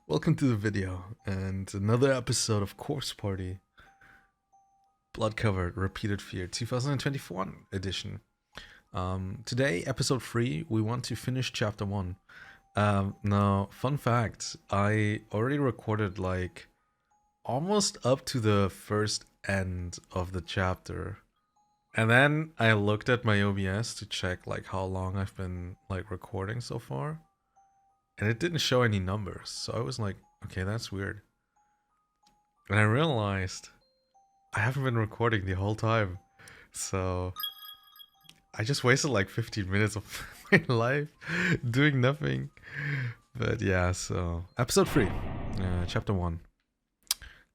Welcome to the video and another episode of Corpse Party. Blood Covered Repeated Fear 2021 edition. Today, episode 3, we want to finish chapter 1. Now, fun fact, I already recorded like almost up to the first end of the chapter. And then I looked at my OBS to check like how long I've been like recording so far. And it didn't show any numbers, so I was like, okay, that's weird. And I realized I haven't been recording the whole time. So I just wasted like 15 minutes of my life doing nothing. But yeah, so episode 3, chapter 1.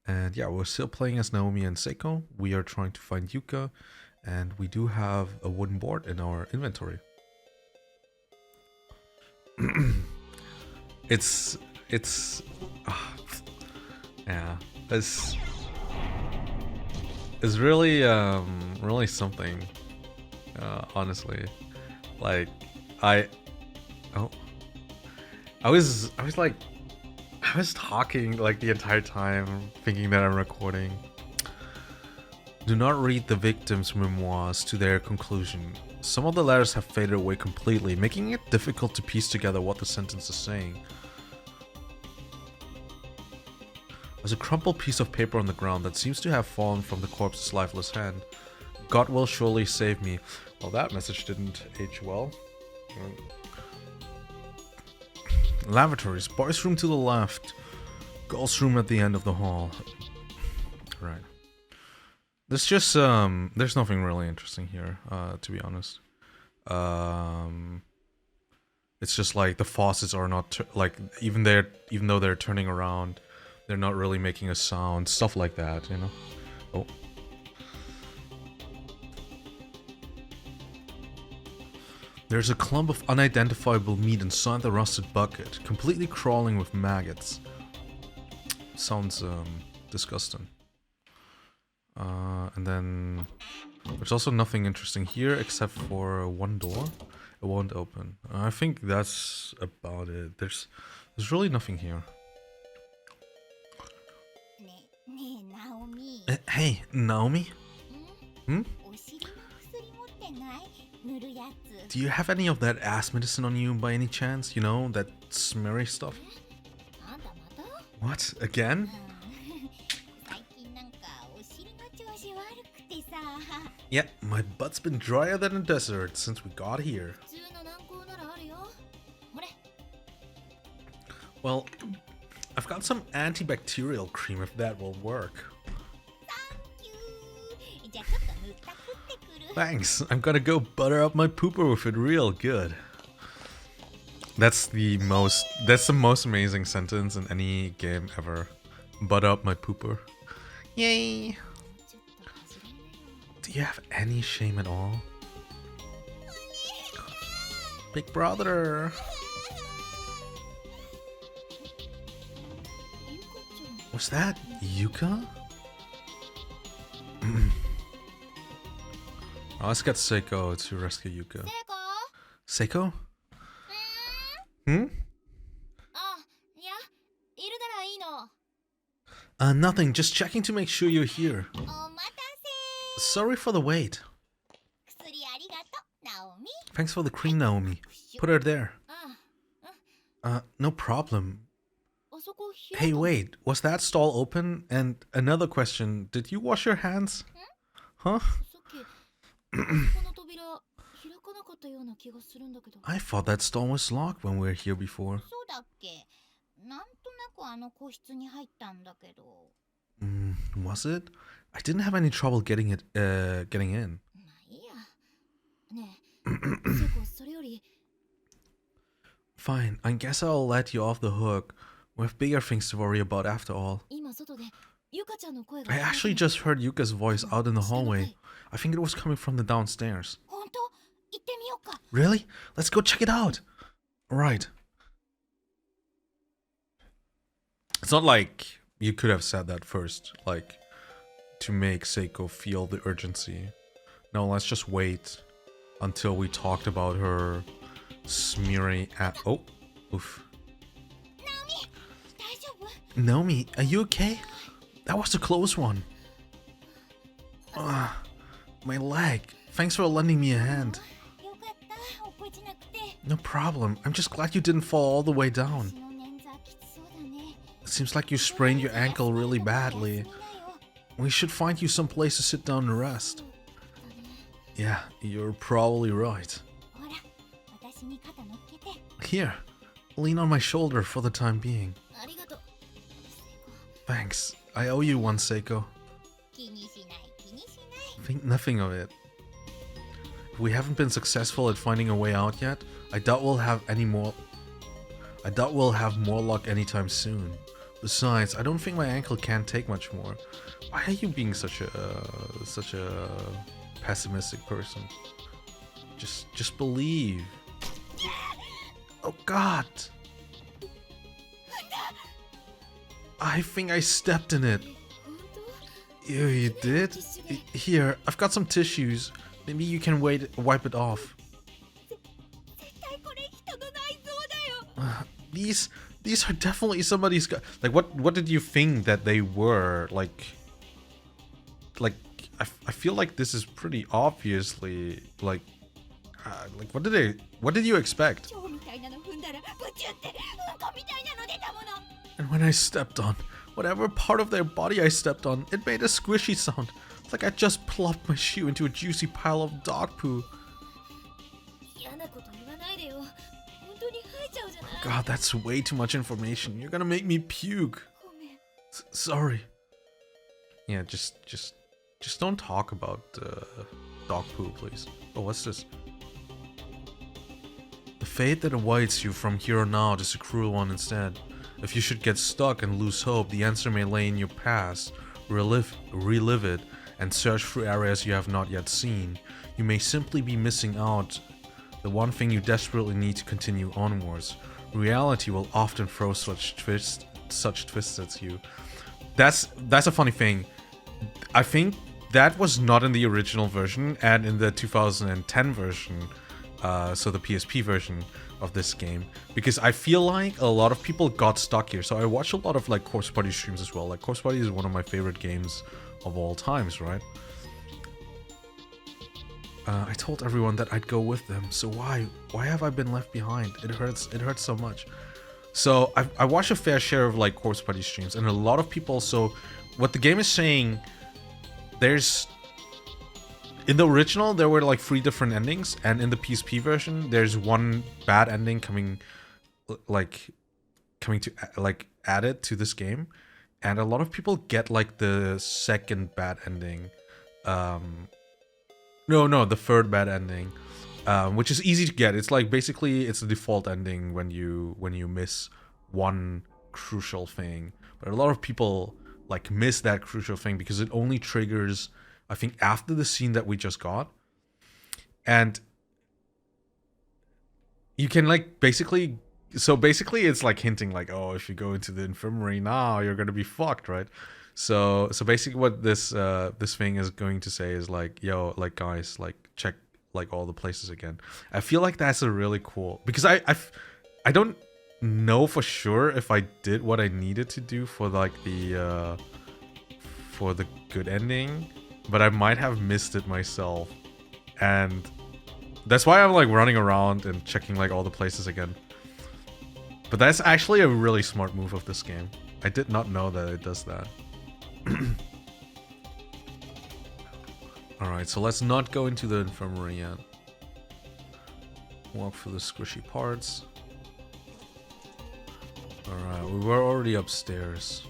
And yeah, we're still playing as Naomi and Seiko. We are trying to find Yuka, and we do have a wooden board in our inventory. It's really really something, honestly. Like I was talking like the entire time thinking that I'm recording. Do not read the victims' memoirs to their conclusion. Some of the letters have faded away completely, making it difficult to piece together what the sentence is saying. There's a crumpled piece of paper on the ground that seems to have fallen from the corpse's lifeless hand. God will surely save me. Well, that message didn't age well. Lavatories. Boys' room to the left. Girls' room at the end of the hall. Right. There's just, there's nothing really interesting here, to be honest. It's just like the faucets are not, even though they're turning around, they're not really making a sound, stuff like that, you know? Oh. There's a clump of unidentifiable meat inside the rusted bucket, completely crawling with maggots. Sounds, disgusting. And then there's also nothing interesting here except for one door. It won't open. I think that's about it. There's really nothing here. Hey, Naomi? Hmm? Do you have any of that ass medicine on you by any chance? You know, that smeary stuff? What? Again? Yeah, my butt's been drier than a desert since we got here. Well, I've got some antibacterial cream if that will work. Thanks, I'm gonna go butter up my pooper with it real good. That's the most amazing sentence in any game ever. Butter up my pooper. Yay! Do you have any shame at all? Big brother! Was that Yuka? Oh, let's get Seiko to rescue Yuka. Seiko? Hmm? Nothing, just checking to make sure you're here. Sorry for the wait. Thanks for the cream, Naomi. Put her there. No problem. Hey, wait, was that stall open? And another question, did you wash your hands? Huh? I thought that stall was locked when we were here before. Was it? I didn't have any trouble getting in. Fine, I guess I'll let you off the hook. We have bigger things to worry about after all. I actually just heard Yuka's voice out in the hallway. I think it was coming from the downstairs. Really? Let's go check it out. Right. It's not like you could have said that first, like, to make Seiko feel the urgency. No, let's just wait until we talked about her smearing at— oh, oof. Naomi, are you okay? That was a close one. My leg. Thanks for lending me a hand. No problem. I'm just glad you didn't fall all the way down. It seems like you sprained your ankle really badly. We should find you some place to sit down and rest. Yeah, you're probably right. Here, lean on my shoulder for the time being. Thanks. I owe you one, Seiko. Think nothing of it. If we haven't been successful at finding a way out yet, I doubt we'll have more luck anytime soon. Besides, I don't think my ankle can take much more. Why are you being such a pessimistic person? Just believe. Oh God! I think I stepped in it. Ew, you did? Here, I've got some tissues. Maybe you can wipe it off. These are definitely somebody's got. Like, what did you think that they were? Like I feel like this is pretty obviously like what did you expect? And when I stepped on whatever part of their body I stepped on, it made a squishy sound. It's like I just plopped my shoe into a juicy pile of dog poo. God, that's way too much information. You're gonna make me puke. Sorry. Yeah, just don't talk about dog poo, please. Oh, what's this? The fate that awaits you from here on out is a cruel one instead. If you should get stuck and lose hope, the answer may lay in your past. Relive it, and search through areas you have not yet seen. You may simply be missing out the one thing you desperately need to continue onwards. Reality will often throw such twists at you. That's a funny thing. I think that was not in the original version, and in the 2010 version, so the PSP version of this game, because I feel like a lot of people got stuck here. So I watch a lot of like Corpse Party streams as well. Like Corpse Party is one of my favorite games of all times, right? I told everyone that I'd go with them, so why have I been left behind? It hurts so much. So I watch a fair share of like Corpse Party streams, and a lot of people. So what the game is saying, there's in the original there were like 3 different endings, and in the PSP version there's one bad ending coming to like added to this game, and a lot of people get like the second bad ending. No, the third bad ending, which is easy to get. It's like basically it's the default ending when you miss one crucial thing. But a lot of people like miss that crucial thing because it only triggers, I think, after the scene that we just got. And you can like basically it's like hinting like, oh, if you go into the infirmary now, you're gonna be fucked, right? So basically what this thing is going to say is like, yo, like guys, like check like all the places again. I feel like that's a really cool, because I don't know for sure if I did what I needed to do for like the good ending, but I might have missed it myself, and that's why I'm like running around and checking like all the places again. But that's actually a really smart move of this game. I did not know that it does that. Alright, so let's not go into the infirmary yet. Walk through the squishy parts. Alright, we were already upstairs.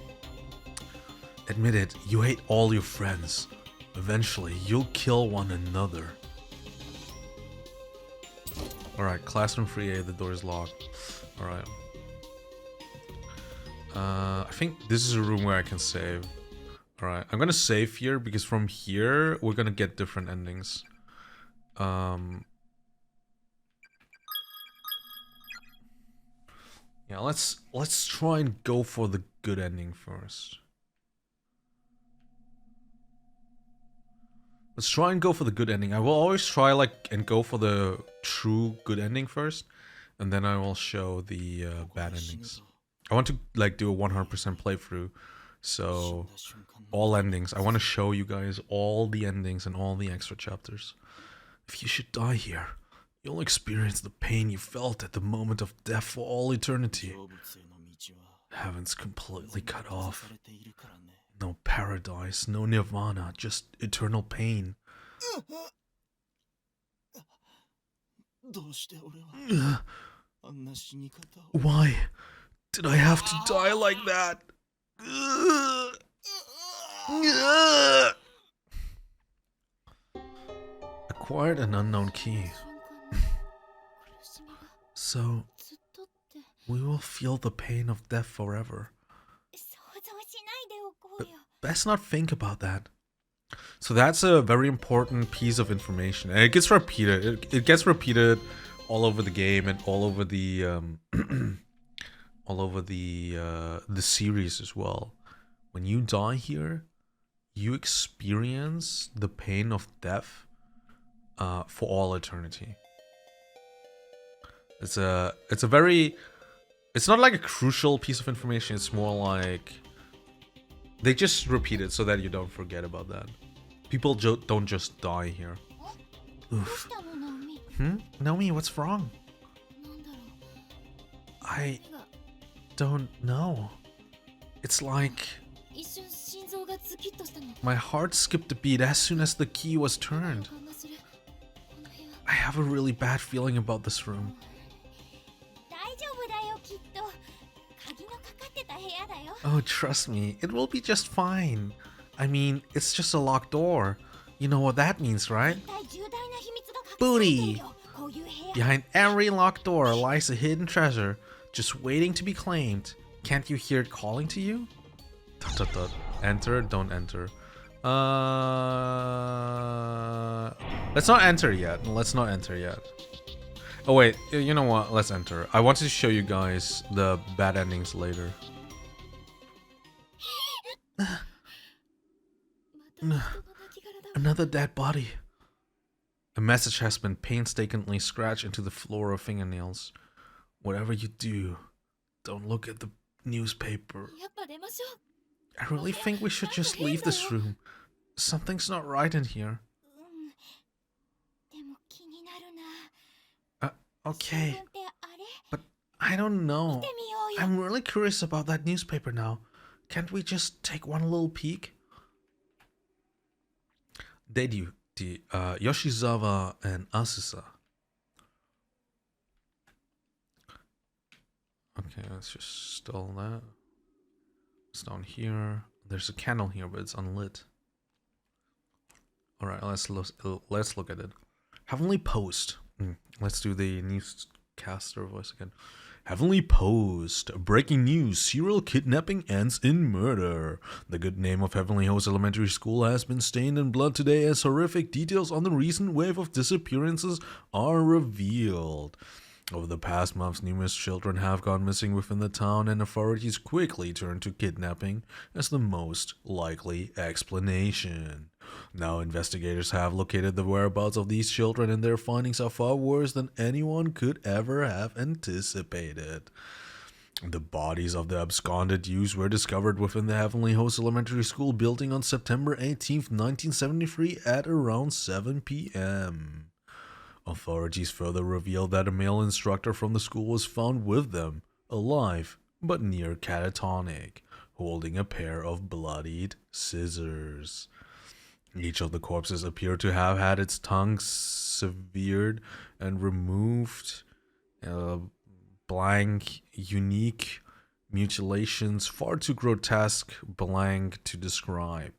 Admit it, you hate all your friends. Eventually, you'll kill one another. Alright, classroom 3A, the door is locked. Alright. I think this is a room where I can save. Alright, I'm gonna save here because from here we're gonna get different endings. Yeah, let's try and go for the good ending first. Let's try and go for the good ending. I will always try like and go for the true good ending first, and then I will show the bad endings. I want to like do a 100% playthrough. So all endings. I want to show you guys all the endings and all the extra chapters. If you should die here, you'll experience the pain you felt at the moment of death for all eternity. Heaven's completely cut off. No paradise, no nirvana, just eternal pain. Why did I have to die like that? Acquired an unknown key. So, we will feel the pain of death forever. But best not think about that. So that's a very important piece of information, and it gets repeated. It gets repeated all over the game and all over the the series as well. When you die here, you experience the pain of death for all eternity. It's a very, it's not like a crucial piece of information. It's more like they just repeat it so that you don't forget about that. People don't just die here. Oof. Naomi, what's wrong? I don't know. It's like my heart skipped a beat as soon as the key was turned. I have a really bad feeling about this room. Oh, trust me, it will be just fine. I mean, it's just a locked door. You know what that means, right? Booty! Behind every locked door lies a hidden treasure, just waiting to be claimed. Can't you hear it calling to you? ... Enter, don't enter. Let's not enter yet. Let's not enter yet. Oh wait, you know what? Let's enter. I wanted to show you guys the bad endings later. Another dead body. A message has been painstakingly scratched into the floor of fingernails. Whatever you do, don't look at the newspaper. I really think we should just leave this room. Something's not right in here. Okay, but I don't know. I'm really curious about that newspaper now. Can't we just take one little peek? Debut, Yoshizawa and Asusa. Okay, let's just stall that. It's down here. There's a candle here, but it's unlit. All right, let's look at it. Heavenly Post. Let's do the newscaster voice again. Heavenly Post. Breaking news. Serial kidnapping ends in murder. The good name of Heavenly Host Elementary School has been stained in blood today as horrific details on the recent wave of disappearances are revealed. Over the past months, numerous children have gone missing within the town, and authorities quickly turned to kidnapping as the most likely explanation. Now investigators have located the whereabouts of these children, and their findings are far worse than anyone could ever have anticipated. The bodies of the absconded youths were discovered within the Heavenly Host Elementary School building on September 18th, 1973 at around 7 p.m. Authorities further revealed that a male instructor from the school was found with them, alive but near catatonic, holding a pair of bloodied scissors. Each of the corpses appeared to have had its tongue severed and removed. Blank, unique mutilations, far too grotesque, blank to describe.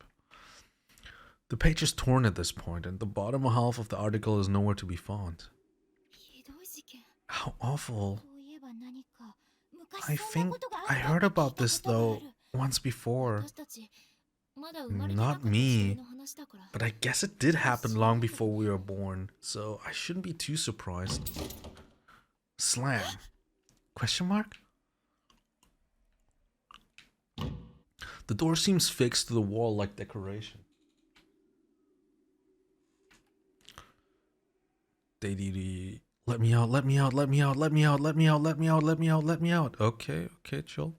The page is torn at this point, and the bottom half of the article is nowhere to be found. How awful. I think I heard about this, though, once before. Not me, but I guess it did happen long before we were born, so I shouldn't be too surprised. Slam. Question mark? The door seems fixed to the wall like decoration. Let me out, let me out, let me out, let me out, let me out, let me out, let me out, let me out. Okay, chill.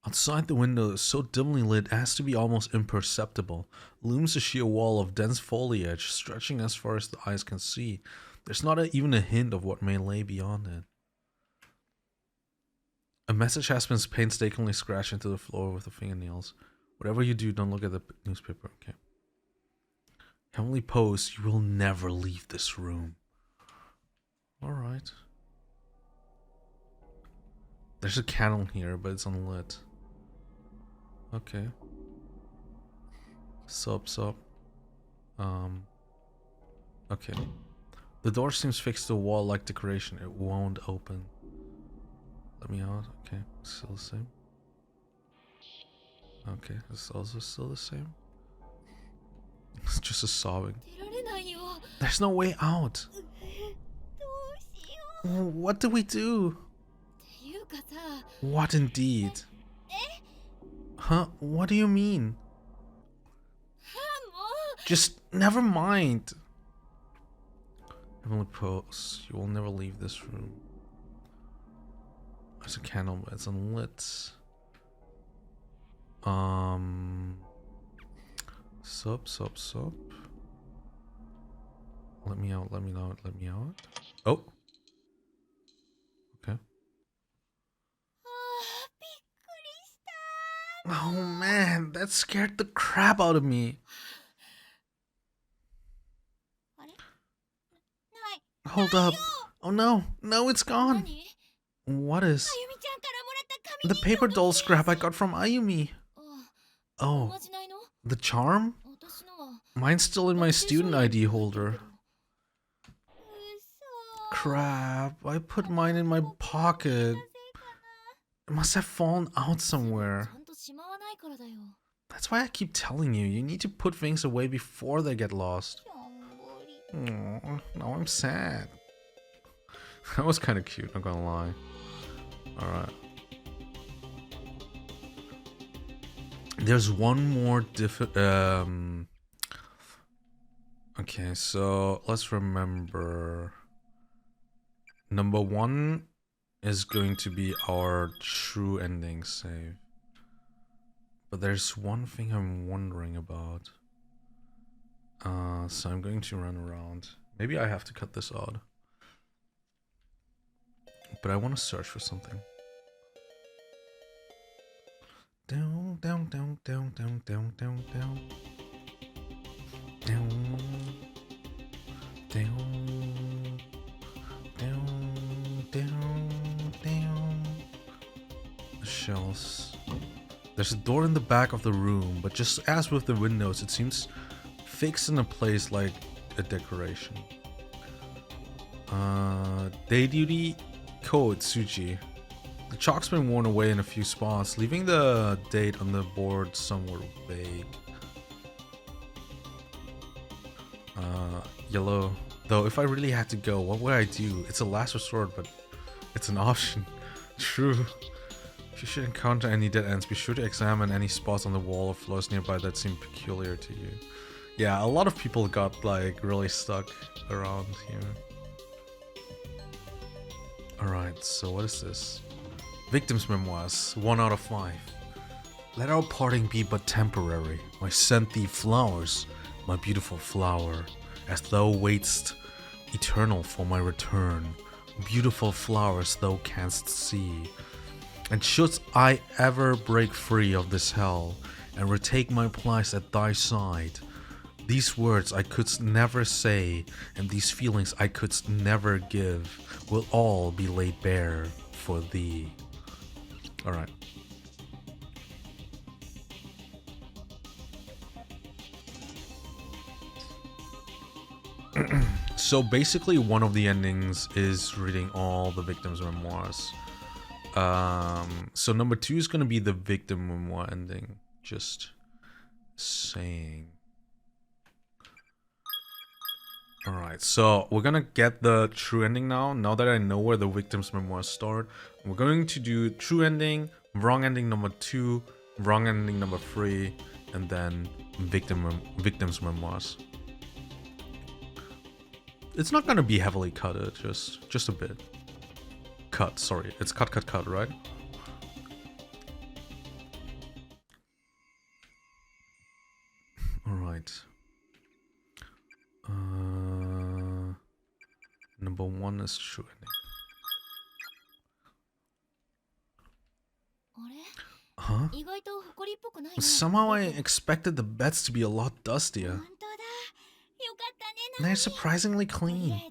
Outside the window, so dimly lit as to be almost imperceptible, looms a sheer wall of dense foliage stretching as far as the eyes can see. There's not even a hint of what may lay beyond it. A message has been painstakingly scratched into the floor with the fingernails. Whatever you do, don't look at the newspaper. Okay. Heavenly Post, you will never leave this room. Alright. There's a candle here, but it's unlit. Okay. Sup. Okay. The door seems fixed to a wall like decoration. It won't open. Let me out. Okay, still the same. Okay, it's also still the same. It's just a sobbing. There's no way out. What do we do? What indeed? Huh? What do you mean? Just never mind. Heavenly Post, you will never leave this room. There's a candle, but it's unlit. Sup. Let me out. Oh. Okay. Oh man, that scared the crap out of me. Hold up. Oh no, it's gone. What is? The paper doll scrap I got from Ayumi. Oh, the charm? Mine's still in my student ID holder. Crap, I put mine in my pocket. It must have fallen out somewhere. That's why I keep telling you, you need to put things away before they get lost. Aww, now I'm sad. That was kind of cute, not gonna lie. Alright. There's one more okay, so let's remember. Number 1 is going to be our true ending save. But there's one thing I'm wondering about. So I'm going to run around. Maybe I have to cut this out. But I want to search for something. Down. The shelves. There's a door in the back of the room, but just as with the windows, it seems fixed in a place like a decoration. Day duty code Tsuji. The chalk's been worn away in a few spots, leaving the date on the board somewhat vague. Yellow. Though if I really had to go, what would I do? It's a last resort, but it's an option. True. If you should encounter any dead ends, be sure to examine any spots on the wall or floors nearby that seem peculiar to you. Yeah, a lot of people got like really stuck around here. Alright, so what is this? Victim's Memoirs, 1 out of 5. Let our parting be but temporary. I sent thee flowers, my beautiful flower, as thou waitst eternal for my return. Beautiful flowers thou canst see. And should I ever break free of this hell and retake my place at thy side, these words I could never say and these feelings I could never give will all be laid bare for thee. Alright. So basically one of the endings is reading all the victims' memoirs. So number 2 is going to be the victim memoir ending. Just saying. Alright, so we're gonna get the true ending now. Now that I know where the victim's memoirs start, we're going to do true ending, wrong ending number 2, wrong ending number 3, and then victim's memoirs. It's not gonna be heavily cutted, just a bit. Cut, sorry. It's cut, right? Alright. Number 1 is true ending. Huh? Somehow I expected the beds to be a lot dustier. They're surprisingly clean.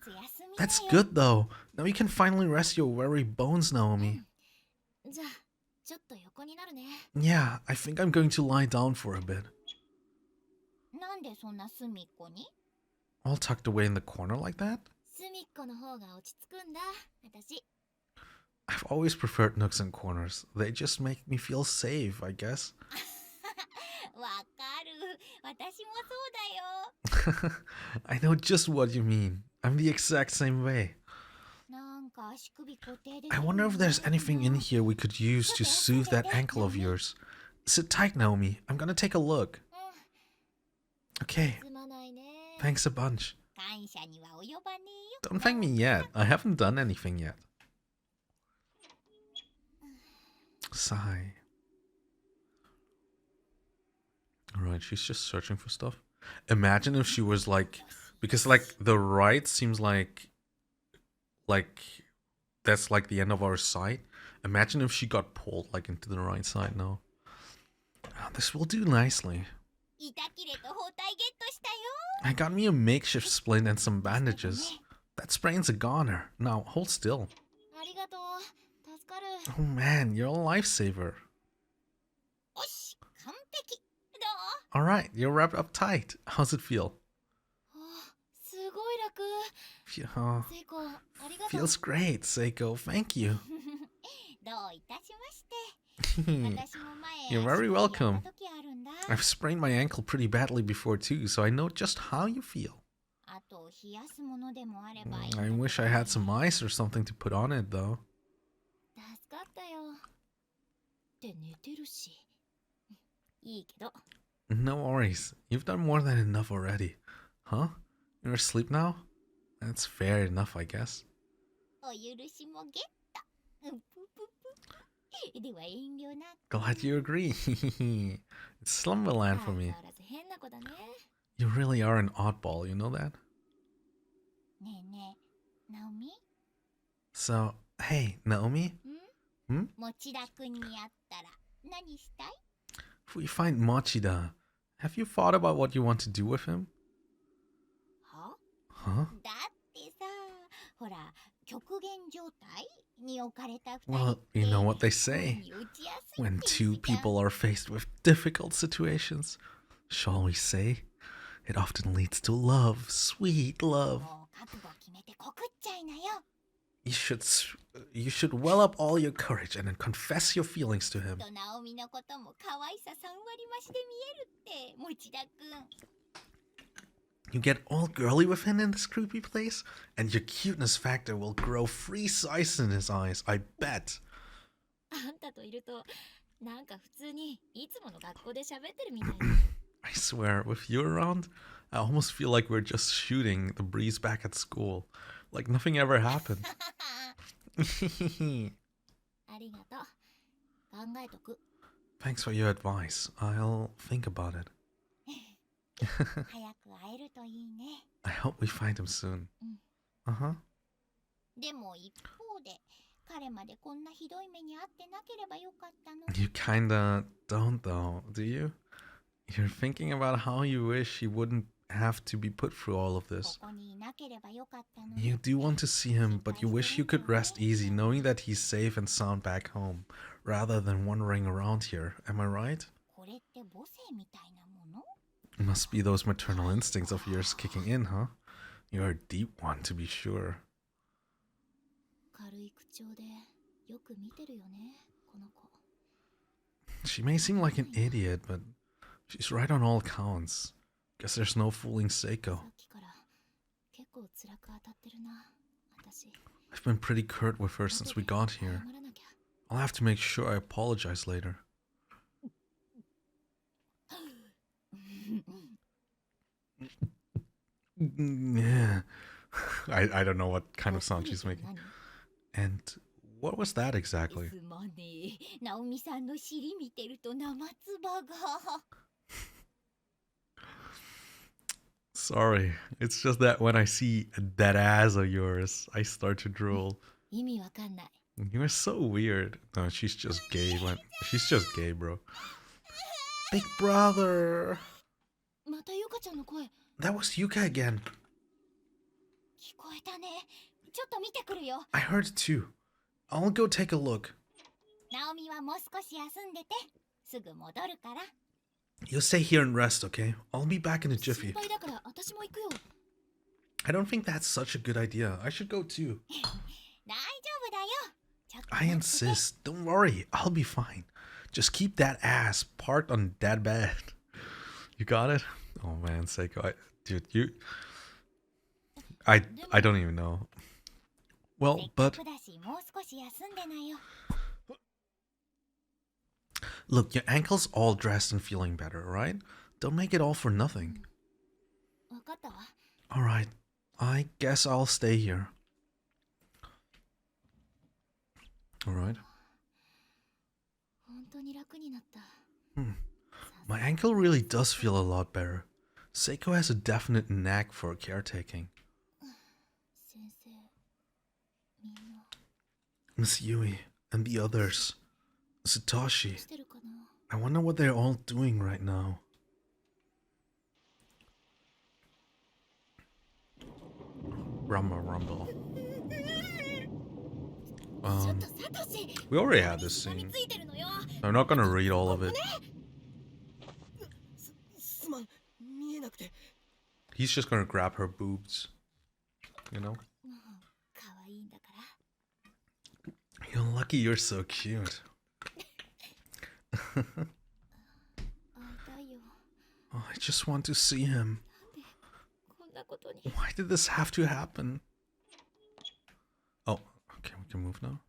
That's good though. Now you can finally rest your weary bones, Naomi. Yeah, I think I'm going to lie down for a bit. All tucked away in the corner like that? I've always preferred nooks and corners. They just make me feel safe, I guess. I know just what you mean. I'm the exact same way. I wonder if there's anything in here we could use to soothe that ankle of yours. Sit tight, Naomi. I'm gonna take a look. Okay. Thanks a bunch. Don't thank me yet. I haven't done anything yet. Sigh. Alright, she's just searching for stuff. Imagine if she was like... Because like the right seems like that's like the end of our side. Imagine if she got pulled like into the right side now. Oh, this will do nicely. I got me a makeshift splint and some bandages. That sprain's a goner. Now hold still. Oh man, you're a lifesaver. Alright, you're wrapped up tight. How's it feel? Feels great, Seiko. Thank you. You're very welcome. I've sprained my ankle pretty badly before too, so I know just how you feel. I wish I had some ice or something to put on it though. No worries. You've done more than enough already. Huh? You're asleep now? That's fair enough, I guess. Glad you agree. It's Slumberland for me. You really are an oddball, you know that? So, hey, Naomi? Hmm? If we find Mochida, have you thought about what you want to do with him? Huh? Well, you know what they say. When two people are faced with difficult situations, shall we say, it often leads to love, sweet love. You should well up all your courage and then confess your feelings to him. You get all girly with him in this creepy place, and your cuteness factor will grow 3 sizes in his eyes, I bet. I swear, with you around, I almost feel like we're just shooting the breeze back at school. Like nothing ever happened. Thanks for your advice. I'll think about it. I hope we find him soon. Uh-huh. You kinda don't though, do you? You're thinking about how you wish he wouldn't have to be put through all of this. You do want to see him, but you wish you could rest easy knowing that he's safe and sound back home, rather than wandering around here, am I right? Must be those maternal instincts of yours kicking in, huh? You're a deep one, to be sure. She may seem like an idiot, but she's right on all counts. Guess there's no fooling Seiko. I've been pretty curt with her since we got here. I'll have to make sure I apologize later. Yeah. I don't know what kind of sound she's making. And what was that exactly? Sorry. It's just that when I see that ass of yours, I start to drool. 意味わかんない。 You're so weird. No, she's just gay. She's just gay, bro. Big brother. またゆかちゃんの声 That was Yuka again. 聞こえたね。ちょっと見てくるよ。 I heard it too. I'll go take a look. ナオミはもう少し休んでて。すぐ戻るから。 You stay here and rest, okay? I'll be back in a 心 jiffy. 配だから私も行くよ。 I don't think that's such a good idea. I should go too. 大丈夫だよ。ちょっと I 待ってて。 insist. Don't worry. I'll be fine. Just keep that ass parked on that bed. You got it? Oh man, Seiko. Dude, you... I don't even know. せ Well, っか but くだし、もう少し休んでなよ。 look, your ankle's all dressed and feeling better, right? Don't make it all for nothing. わかったわ。 Alright, I guess I'll stay here. Alright. 本当に楽になった。 My ankle really does feel a lot better. Seiko has a definite knack for caretaking. 先生、みんな Miss Yui and the others. ど Satoshi. うしてるかな。 I wonder what they're all doing right now. Rumble, rumble. ちょっとサトシ。 We already had this 噛み scene. ついてるのよ。 I'm not gonna read all of it. すまん、見えなくて。 He's just gonna grab her boobs. You know? もう可愛いんだから。 You're lucky you're so cute. 会いたいよ。 Oh, I just want to see him. こんなことに。 Why did this have to happen? Oh, okay, we can move now.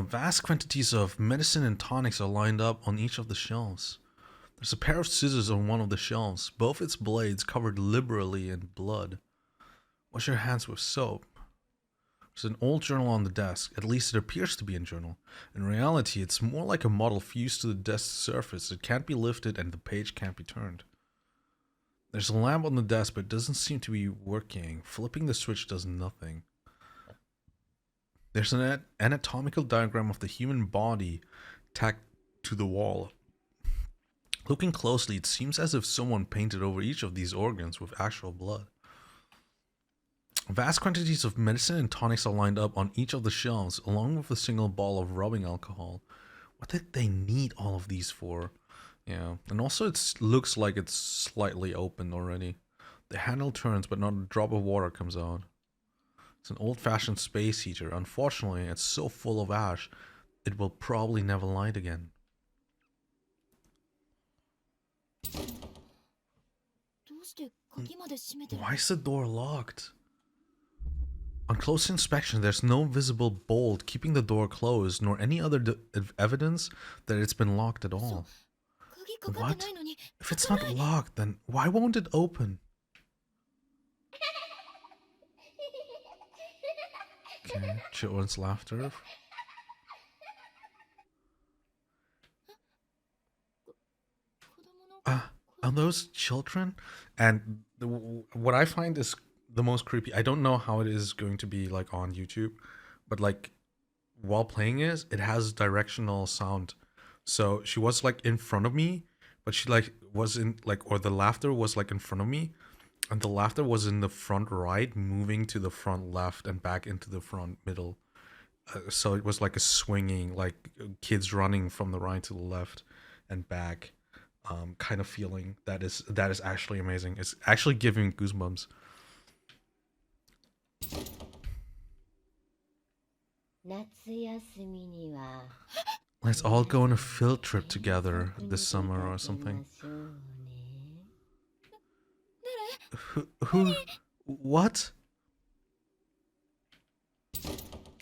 Vast quantities of medicine and tonics are lined up on each of the shelves. There's a pair of scissors on one of the shelves, both its blades covered liberally in blood. Wash your hands with soap. There's an old journal on the desk, at least it appears to be a journal. In reality, it's more like a model fused to the desk's surface. It can't be lifted and the page can't be turned. There's a lamp on the desk, but it doesn't seem to be working. Flipping the switch does nothing. There's an anatomical diagram of the human body tacked to the wall. Looking closely, it seems as if someone painted over each of these organs with actual blood. Vast quantities of medicine and tonics are lined up on each of the shelves, along with a single bottle of rubbing alcohol. What did they need all of these for? Yeah, and also it looks like it's slightly open already. The handle turns, but not a drop of water comes out. It's an old-fashioned space heater. Unfortunately, it's so full of ash, it will probably never light again. どうして鍵まで閉めてるの？ Why is the door locked? On close inspection, there's no visible bolt keeping the door closed, nor any other evidence that it's been locked at all. 鍵かかってないのに。 If it's not locked, then why won't it open? Okay, children's laughter. Are those children? And what I find is the most creepy. I don't know how it is going to be like on YouTube, but like while playing it has directional sound. So she was like in front of me, but she like was in like, or the laughter was like in front of me, and the laughter was in the front right, moving to the front left and back into the front middle. So it was like a swinging, like kids running from the right to the left and back, kind of feeling. That is actually amazing. It's actually giving goosebumps. Let's all go on a field trip together this summer or something. Who? What?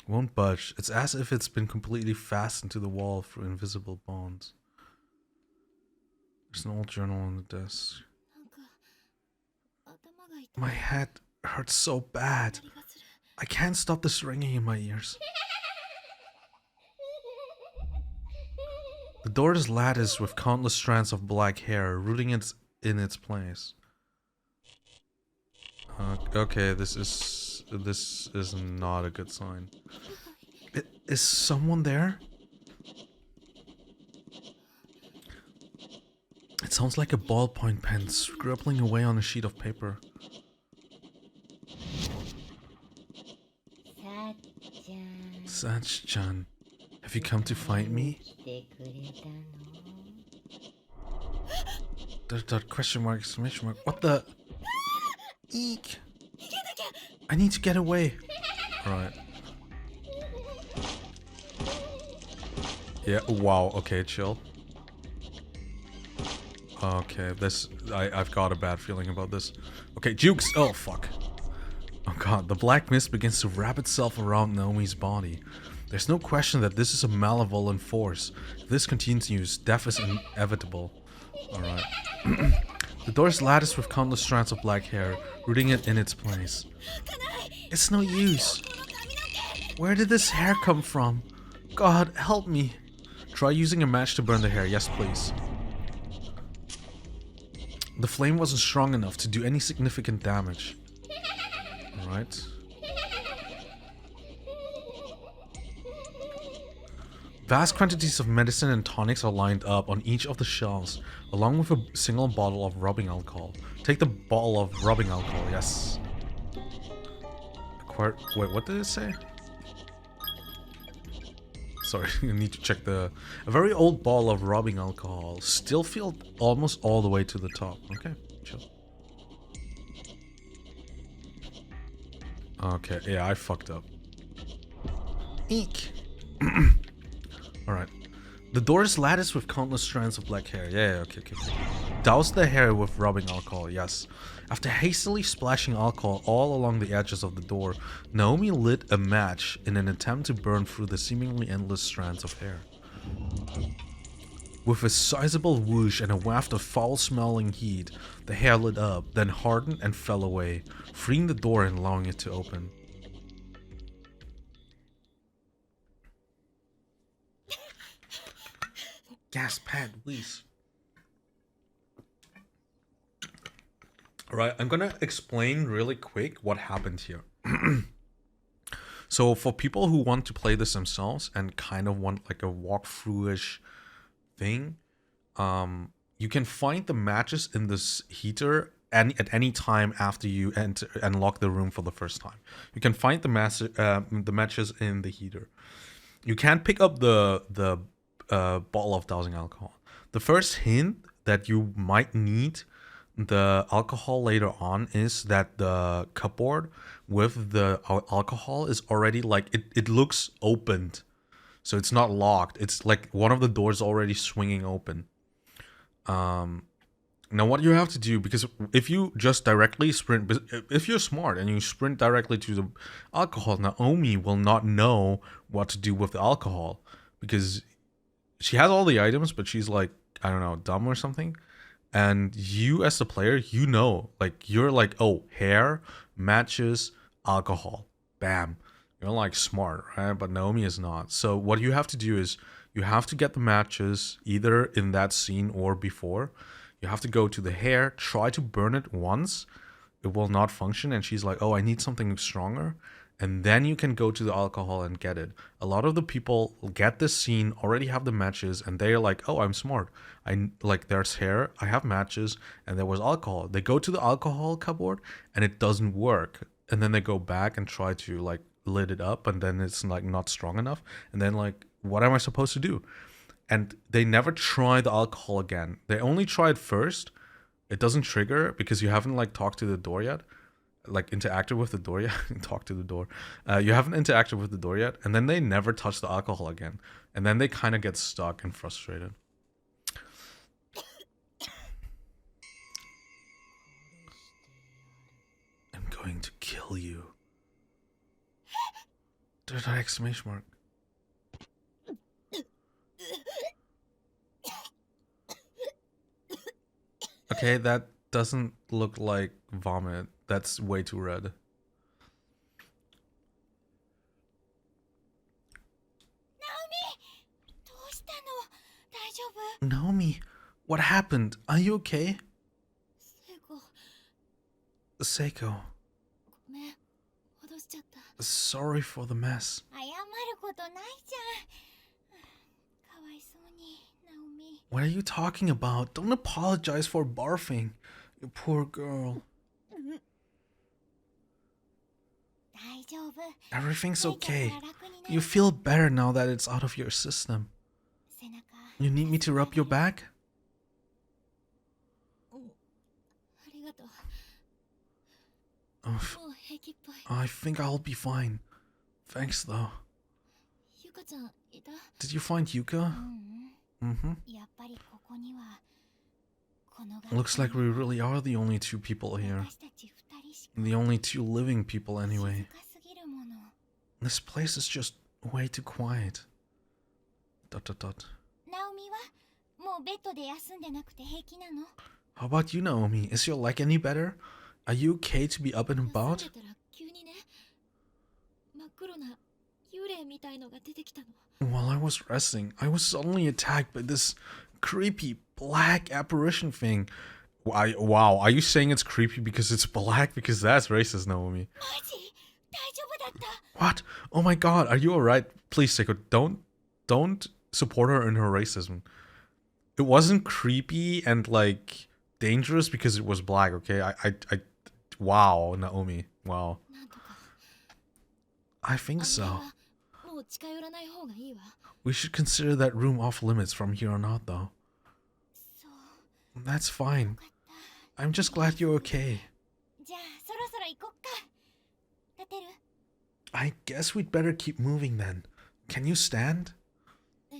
Won't budge. It's as if it's been completely fastened to the wall through invisible bonds. There's an old journal on the desk. My head hurts so bad. I can't stop this ringing in my ears. The door is latticed with countless strands of black hair, rooting in its place. Okay, this is not a good sign. Is someone there? It sounds like a ballpoint pen scribbling away on a sheet of paper. Sach-chan, have you come to find me? Dot question mark, exclamation mark. What the? Eek! I need to get away. Alright. Yeah, wow, okay, chill. Okay, I've got a bad feeling about this. Okay, Jukes! Oh, fuck. Oh god, the black mist begins to wrap itself around Naomi's body. There's no question that this is a malevolent force. If this continues, death is inevitable. Alright. The door is latticed with countless strands of black hair, rooting it in its place. It's no use. Where did this hair come from? God, help me. Try using a match to burn the hair. Yes, please. The flame wasn't strong enough to do any significant damage. Alright. Vast quantities of medicine and tonics are lined up on each of the shelves, along with a single bottle of rubbing alcohol. Take the bottle of rubbing alcohol, yes. Wait, what did it say? Sorry, you need to check the... A very old bottle of rubbing alcohol. Still filled almost all the way to the top. Okay, chill. Okay, yeah, I fucked up. Eek. Alright. The door is latticed with countless strands of black hair. Yeah, okay. Douse the hair with rubbing alcohol, yes. After hastily splashing alcohol all along the edges of the door, Naomi lit a match in an attempt to burn through the seemingly endless strands of hair. With a sizable whoosh and a waft of foul-smelling heat, the hair lit up, then hardened and fell away, freeing the door and allowing it to open. Gas pad, please. Alright, I'm gonna explain really quick what happened here. So for people who want to play this themselves and kind of want like a walkthrough-ish thing, you can find the matches in this heater at any time after you unlock the room for the first time. You can find the matches in the heater. You can pick up the bottle of dousing alcohol. The first hint that you might need the alcohol later on is that the cupboard with the alcohol is already like it looks opened, so it's not locked. It's like one of the doors already swinging open. Now what you have to do, because if you just directly sprint, if you're smart and you sprint directly to the alcohol, Naomi will not know what to do with the alcohol because she has all the items, but she's like, I don't know, dumb or something. And you as the player, you know, like you're like, oh, hair, matches, alcohol, bam. You're like smart, right? But Naomi is not. So what you have to do is you have to get the matches either in that scene or before. You have to go to the hair, try to burn it once. It will not function. And she's like, oh, I need something stronger. And then you can go to the alcohol and get it. A lot of the people get this scene, already have the matches, and they're like, oh, I'm smart. There's hair, I have matches, and there was alcohol. They go to the alcohol cupboard, and it doesn't work. And then they go back and try to, like, lit it up, and then it's, like, not strong enough. And then, like, what am I supposed to do? And they never try the alcohol again. They only try it first. It doesn't trigger because you haven't, like, talked to the door yet. Like interacted with the door yet. Talk to the door. You haven't interacted with the door yet, and then they never touch the alcohol again, and then they kind of get stuck and frustrated. I'm going to kill you. There's an exclamation mark. Okay, that doesn't look like vomit. That's way too red. Naomi, what happened? Are you okay? Seiko, ごめん、戻しちゃった。 sorry for the mess. 謝ることないじゃん。かわいそうに、ナオミ。 What are you talking about? Don't apologize for barfing. You poor girl. 大丈夫。 Everything's 吐いちゃった okay. ら楽にな You る。 feel better now that it's out of your system. 背中 You need me to rub your back? ありがとう。 Oh, もう平気っぽい。 I think I'll be fine. Thanks though. ゆかちゃんいた？ Did you find Yuka? うんやっぱりここにはこの学校 Looks like we really are the only two people here. 私たち二人しか The only two living people 静 anyway. かすぎるもの。 This place is just way too quiet. Dot dot dot. ナオミはもうベッドで休んでなくて平気なの？ How about you, Naomi? Is your leg any better? Are you okay to be up and 休ん about? でたら急にね、真っ黒な幽霊みたいのが出てきたの。 While I was resting, I was suddenly attacked by this creepy black apparition thing. Wow, are you saying it's creepy because it's black? Because that's racist, Naomi. マジ？大丈夫だった？ What? Oh my god, are you alright? Please, Seiko, don't support her in her racism. It wasn't creepy and like dangerous because it was black, okay? Wow, Naomi. Wow. なんとか。 I think so. もう近寄らない方がいいわ。 We should consider that room off limits from here on out, though. そう。 That's fine. よかった。 I'm just glad you're okay. じゃあそろそろ行こっか。立てる？ I guess we'd better keep moving then. Can you stand? ええ。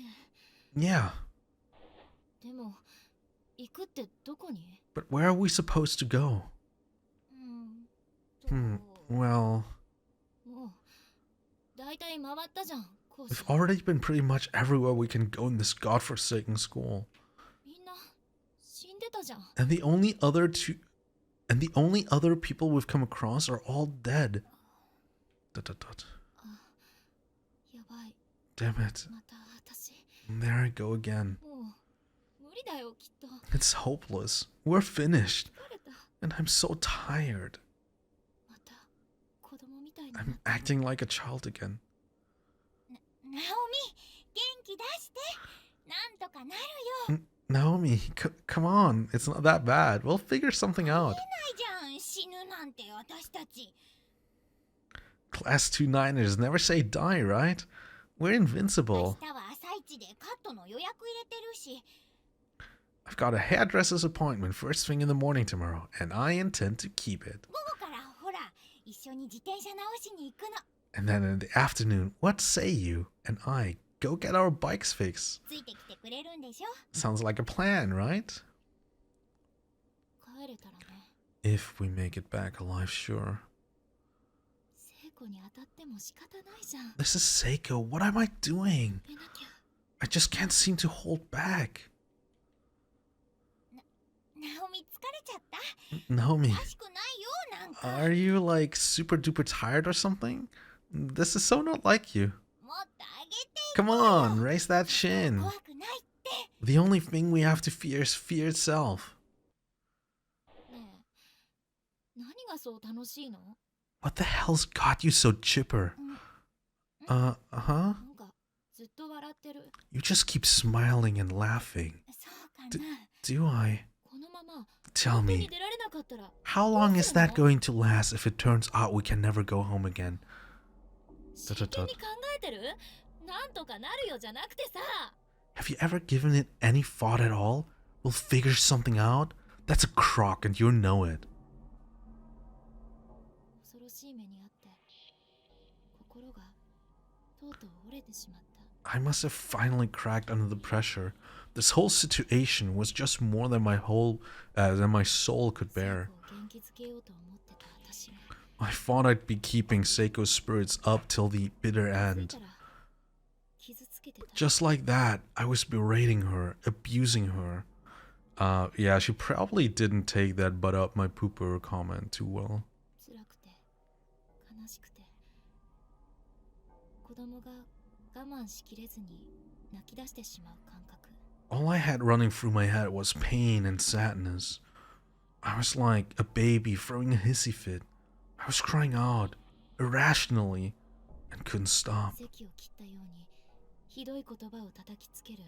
Yeah, でも行くってどこに？ but where are we supposed to go? も Well, う大体回ったじゃん。コース we've already been pretty much everywhere we can go in this godforsaken school. みんな死んでたじゃん。 And the only other people we've come across are all dead. Dot, dot, dot. やばい。 Damn it. また私。 There I go again. もう無理だよきっと。 It's hopeless. We're finished. 疲れた。 And I'm so tired. また子供みたいになっ I'm た。 acting like a child again. ナオミ、元気出して。なんとかなるよ。 Naomi, come on. It's not that bad. We'll figure something out. ないじゃん。死ぬなんて私たち。 Class 2 Niners never say die, right? We're 明 invincible. 日は朝一でカットの予約入れてるし。 I've got a hairdresser's appointment first thing in the morning tomorrow, and I intend to keep it. 午後からほら、一緒に自転車直しに行くの。 And then in the afternoon, what say you and I go get our bikes fixed? ついてきてくれるんでしょ？ Sounds like a plan, right? 帰れたらね。 If we make it back alive, sure. 聖子に当たっても仕方ないじゃん。 This is Seiko. What am I doing? 止めなきゃ。 I just can't seem to hold back. ナオミ疲れちゃった？ Naomi, らしくないよなんか。 are you like super duper tired or something? This is so not like you. もっと上げて。 Come on, raise that chin. 怖くないって。 The only thing we have to fear is fear itself. ねえ、何がそう楽しいの？ What the hell's got you so chipper? Huh? なんかずっと笑ってる。 You just keep smiling and laughing. そうかな。 Do I? このまま Tell 本当 me, に出られなかったら how long is that going to last if it turns out we can never go home again? 真剣に考えてる？なんとかなるよじゃなくてさ。 Have you ever given it any thought at all? We'll figure something out? That's a crock and you know it. 恐ろしい目にあって心がとうとう折れてしまった。 I must have finally cracked under the pressure. This whole situation was just more than my soul could bear. 聖子を元気づけようと思ってた私が。 I thought I'd be keeping Seiko's spirits up till the bitter 気づい end. たら傷つけてた。 Just like that, I was berating her, abusing her. Yeah, she probably didn't take that butt up my pooper comment too well. 辛くて悲しくて子供が我慢しきれずに泣き出してしまう感覚。 All I had running through my head was pain and sadness. I was like a baby throwing a hissy fit. I was crying out, irrationally, and couldn't stop. 席を切ったようにひどい言葉を叩きつける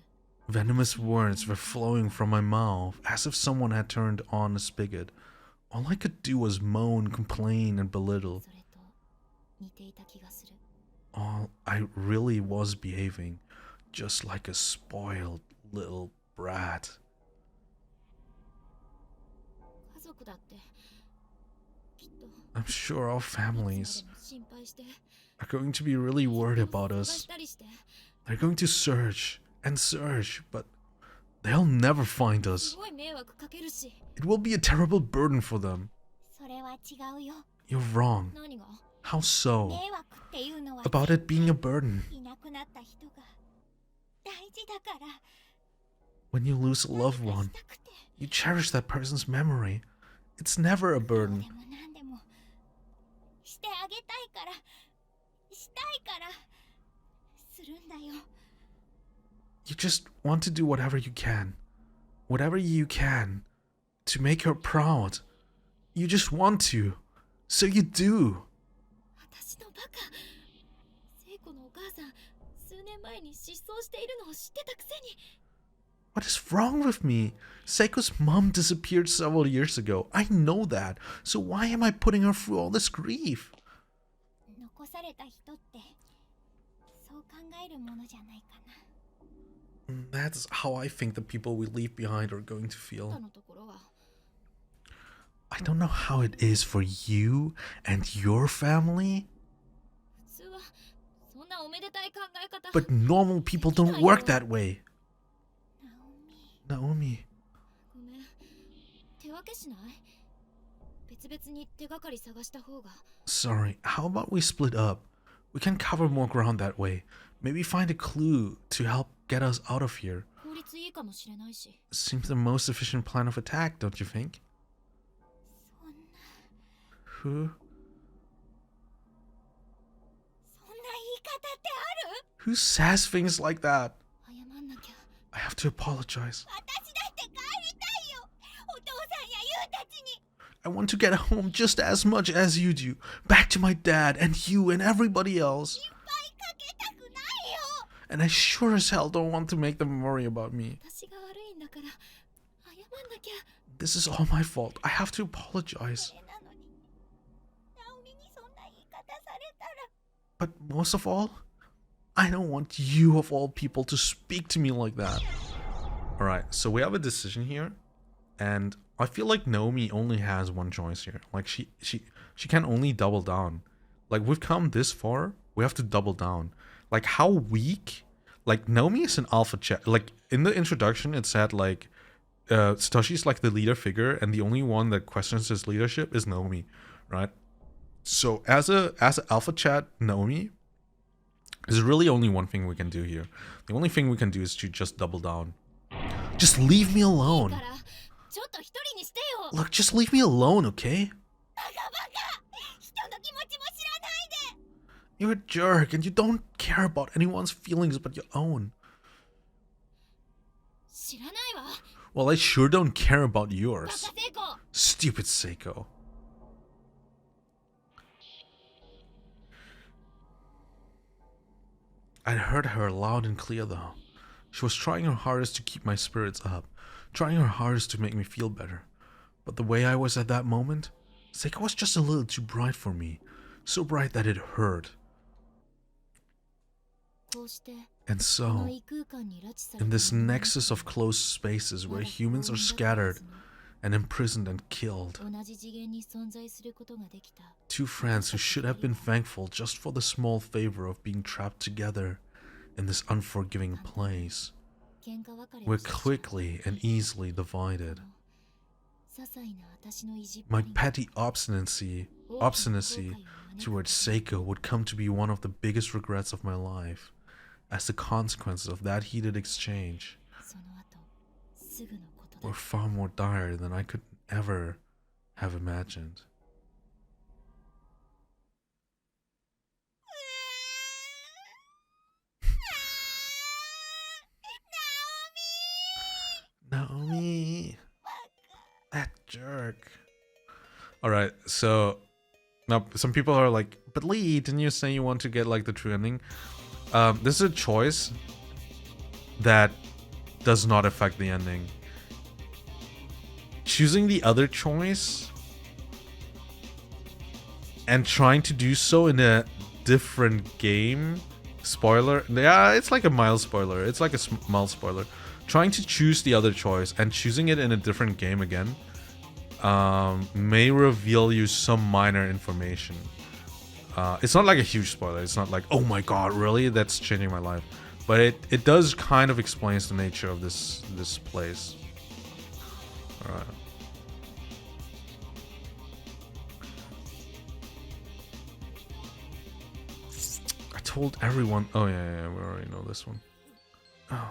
Venomous words were flowing from my mouth as if someone had turned on a spigot. All I could do was moan, complain, and belittle. それと似ていた気がする All I really was behaving just like a spoiled little brat. 家族だってきっと I'm sure our いつ families までも心配して are going to be really worried about 探 us. したりして They're going to search and search, but they'll never find す us. ごい迷惑かけるし It will be a terrible burden for them. それは違うよ You're wrong. 何が How so? 迷惑っていうのは About it being a burden. いなくなった人が大事だから When you lose a loved 何か one, したくて you cherish that person's memory. It's never a どう burden. でも何でもしてあげたいからしたいからするんだよ You just want to do whatever you can. Whatever you can. To make her proud. You just want to. So you do. 私のバカ聖子のお母さん数年前に失踪しているのを知ってたくせに What is wrong with me? Seiko's mom disappeared several years ago. I know that. So why am I putting her through all this grief? 残された人ってそう考えるものじゃないかな That's how I think the people we leave behind are going to あ feel. なたのところは I don't know how it is for you and your family, 普通はそんなおめでたい考え方 but normal people don't work that way. ナオミ Naomi, ごめん手分けしない別々に手がかり探した方が sorry, how about we split up? We can cover more ground that way. Maybe find a clue to help get us out of here. 効率いいかもしれないし Seems the most efficient plan of attack, don't you think? そんな Who? そんな言い方ってある Who says things like that? 謝んなきゃ I have to apologize. 私だって帰りたいよお父さんやユウたちに I want to get home just as much as you do. Back to my dad and you and everybody else. いっぱいかけたくないよ And I sure as hell don't want to make them worry about me. 私が悪いんだから謝んなきゃ This is all my fault. I have to apologize. それなのにナオミにそんな言い方されたら But most of all, I don't want you of all people to speak to me like that. Alright, so we have a decision here. And I feel like Naomi only has one choice here. Like she can only double down. Like we've come this far, we have to double down. Like how weak? Like Naomi is an alpha chat. Like in the introduction it said like Satoshi's like the leader figure and the only one that questions his leadership is Naomi, right? So as a alpha chat Naomi, there's really only one thing we can do here. The only thing we can do is to just double down. Just leave me だ alone. からちょっと一人にしてよ Look, just leave me alone, okay? バカバカ人の気持ちも知らないで You're a jerk and you don't care about anyone's feelings but your own. 知らないわ Well, I sure don't care about バ yours. カ聖子 Stupid Seiko. I heard her loud and clear though. She was trying her hardest to keep my spirits up, trying her hardest to make me feel better. But the way I was at that moment, Seiko was just a little too bright for me. So bright that it hurt. こうして And この so, 異空間に拉致され in た this nexus of closed spaces where humans are scattered and imprisoned and killed, 同じ次元に存在することができた two friends who should have been thankful just for the small favor of being trapped together in this unforgiving place, 喧嘩別れ were をしてしまう quickly and easily divided. 些細な私の意地っ My 張りが petty obstinacy towards Seiko would come to be one of the biggest regrets of my life, as the consequences of that heated exchange その後すぐのことだ were far more dire than I could ever have imagined. Naomi, that jerk. Alright, so now some people are like, but Lee, didn't you say you want to get like the true ending? This is a choice that does not affect the ending. Choosing the other choice and trying to do so in a different game, spoiler, yeah, it's like a mild spoiler, it's like a mild spoiler. Trying to choose the other choice and choosing it in a different game again may reveal you some minor information. It's not like a huge spoiler, it's not like, oh my god, really? That's changing my life. But it does kind of explains the nature of this place. Alright. I told everyone. Oh yeah, we already know this one. Oh.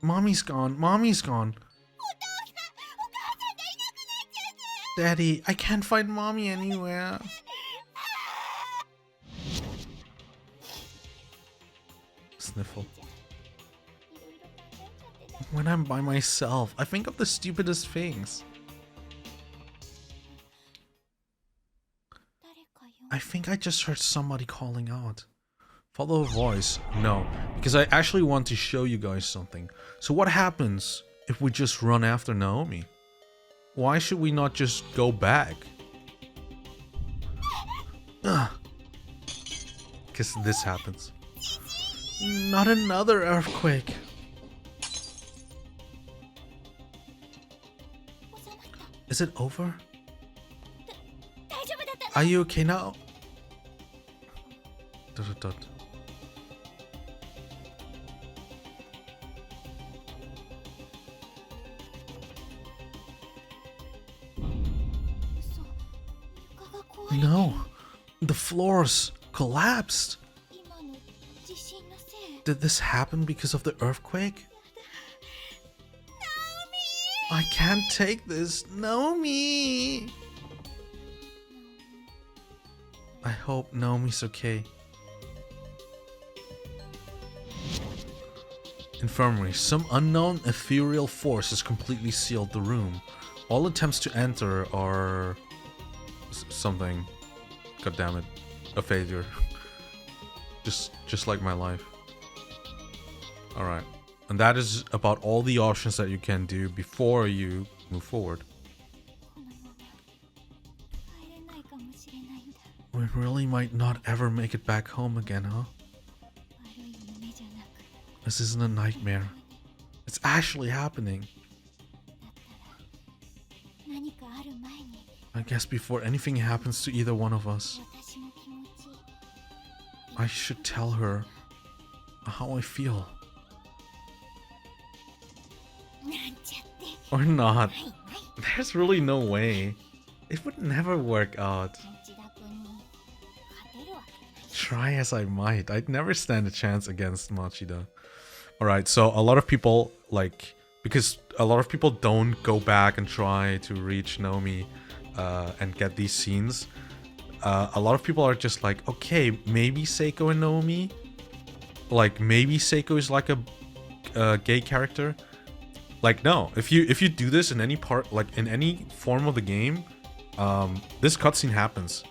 Mommy's gone. Mommy's gone. Daddy, I can't find mommy anywhere. Sniffle. When I'm by myself, I think of the stupidest things. I think I just heard somebody calling out. Follow a voice. No, because I actually want to show you guys something. So what happens if we just run after Naomi? Why should we not just go back? Because this happens. Not another earthquake. Is it over? Are you okay now? Dot, dot, dot. No, the floors collapsed. Did this happen because of the earthquake? I can't take this. Naomi! I hope Naomi's okay. Infirmary. Some unknown ethereal force has completely sealed the room. All attempts to enter are something. God damn it. A failure. just like my life. Alright. And that is about all the options that you can do before you move forward. We really might not ever make it back home again, huh? This isn't a nightmare. It's actually happening. I guess before anything happens to either one of us, I should tell her how I feel. Or not. There's really no way. It would never work out. Try as I might, I'd never stand a chance against Machida. Alright, so a lot of people, like, because a lot of people don't go back and try to reach Naomi and get these scenes. A lot of people are just like, okay, maybe Seiko and Naomi? Like, maybe Seiko is like a gay character? Like, no, if you do this in any part, like in any form of the game, this cutscene happens,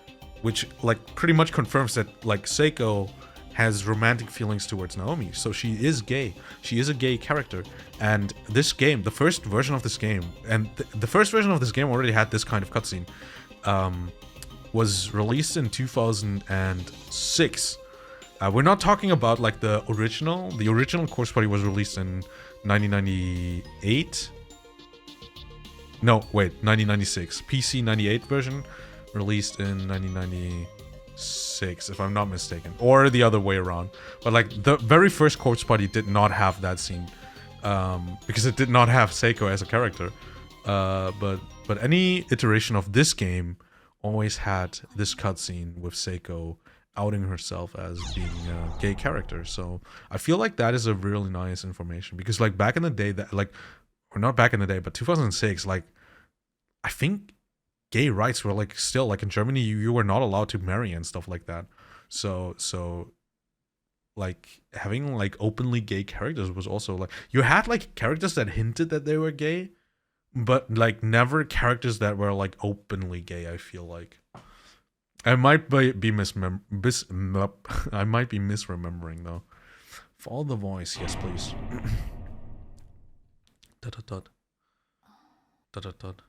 which like pretty much confirms that like Seiko has romantic feelings towards Naomi, so she is gay. She is a gay character, and this game, the first version of this game, and the first version of this game already had this kind of cutscene, was released in 2006. We're not talking about like the original. The original Corpse Party was released in 1998. No, wait, 1996. PC 98 version released in 1996, if I'm not mistaken, or the other way around. But like the very first Corpse Party did not have that scene, because it did not have Seiko as a character. But any iteration of this game always had this cutscene with Seiko outing herself as being a gay character. So I feel like that is a really nice information, because like back in the day, that like, or not back in the day, but 2006, like I think gay rights were like still like in Germany, you were not allowed to marry and stuff like that. So like having like openly gay characters was also like you had like characters that hinted that they were gay, but like never characters that were like openly gay. I feel like I might be I might be misremembering though. Follow the voice, yes please. Dot dot dot. Dot dot dot.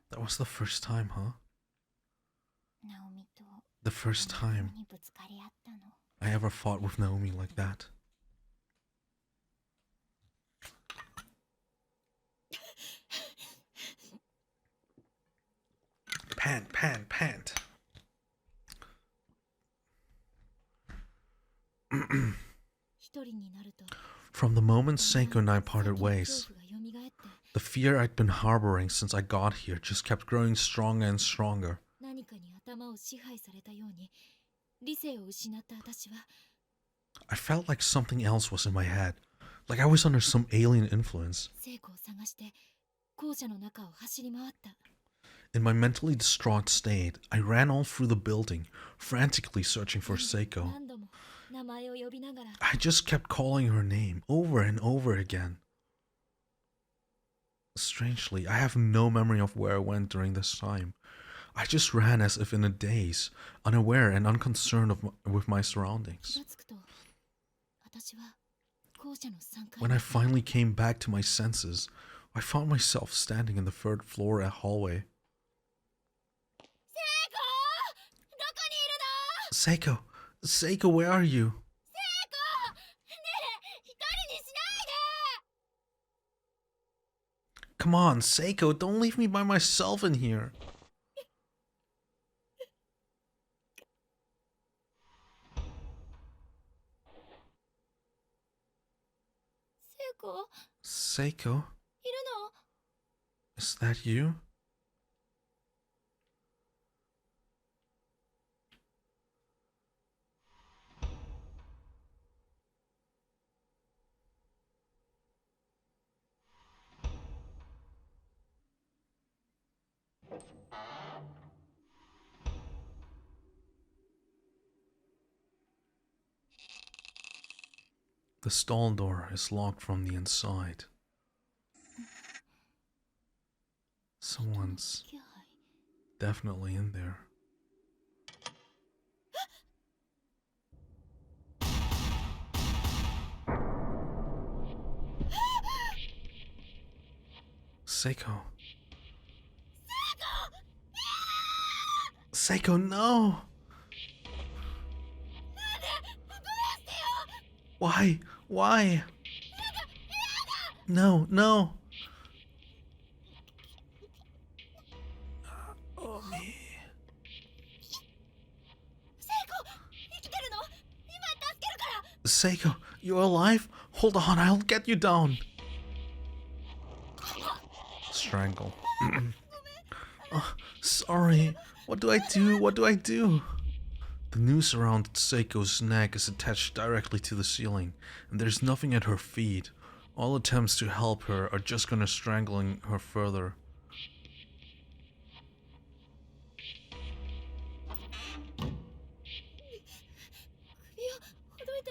That was the first time, huh? The first time I ever fought with Naomi like that. Pant. From the moment Seiko and I parted ways, the fear I'd been harboring since I got here just kept growing stronger and stronger. I felt like something else was in my head, like I was under some alien influence. In my mentally distraught state, I ran all through the building, frantically searching for Seiko. I just kept calling her name over and over again. Strangely, I have no memory of where I went during this time. I just ran as if in a daze, unaware and unconcerned with my surroundings. When I finally came back to my senses, I found myself standing in the third floor hallway. Seiko! Seiko, where are you? Come on, Seiko, don't leave me by myself in here. Seiko? Is that you? The stall door is locked from the inside. Someone's definitely in there. Seiko. Seiko, no! Why? Why? No, no! Oh, me. Seiko, you're alive? Hold on, I'll get you down. Strangle. Oh, sorry. What do I do? What do I do? The noose around Seiko's neck is attached directly to the ceiling, and there's nothing at her feet. All attempts to help her are just gonna strangling her further.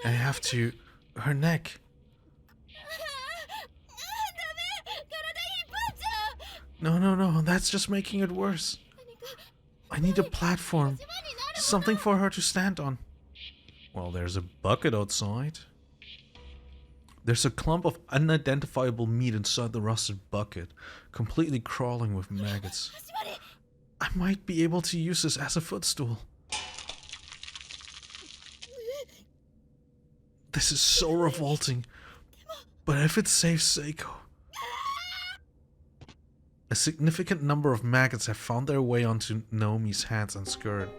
I have to... her neck. No, that's just making it worse. I need a platform. Something for her to stand on. Well, there's a bucket outside. There's a clump of unidentifiable meat inside the rusted bucket, completely crawling with maggots. I might be able to use this as a footstool. This is so revolting, but if it saves Seiko... A significant number of maggots have found their way onto Naomi's hands and skirt.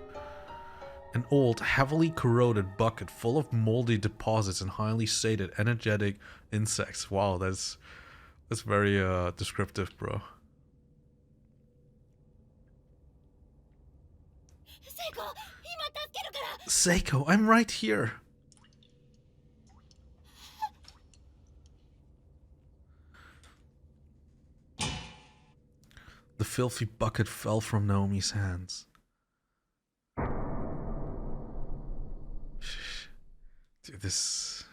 An old, heavily corroded bucket full of moldy deposits and highly sated, energetic insects. Wow, that's very descriptive, bro. Seiko, I'm right here. The filthy bucket fell from Naomi's hands. Dude, this...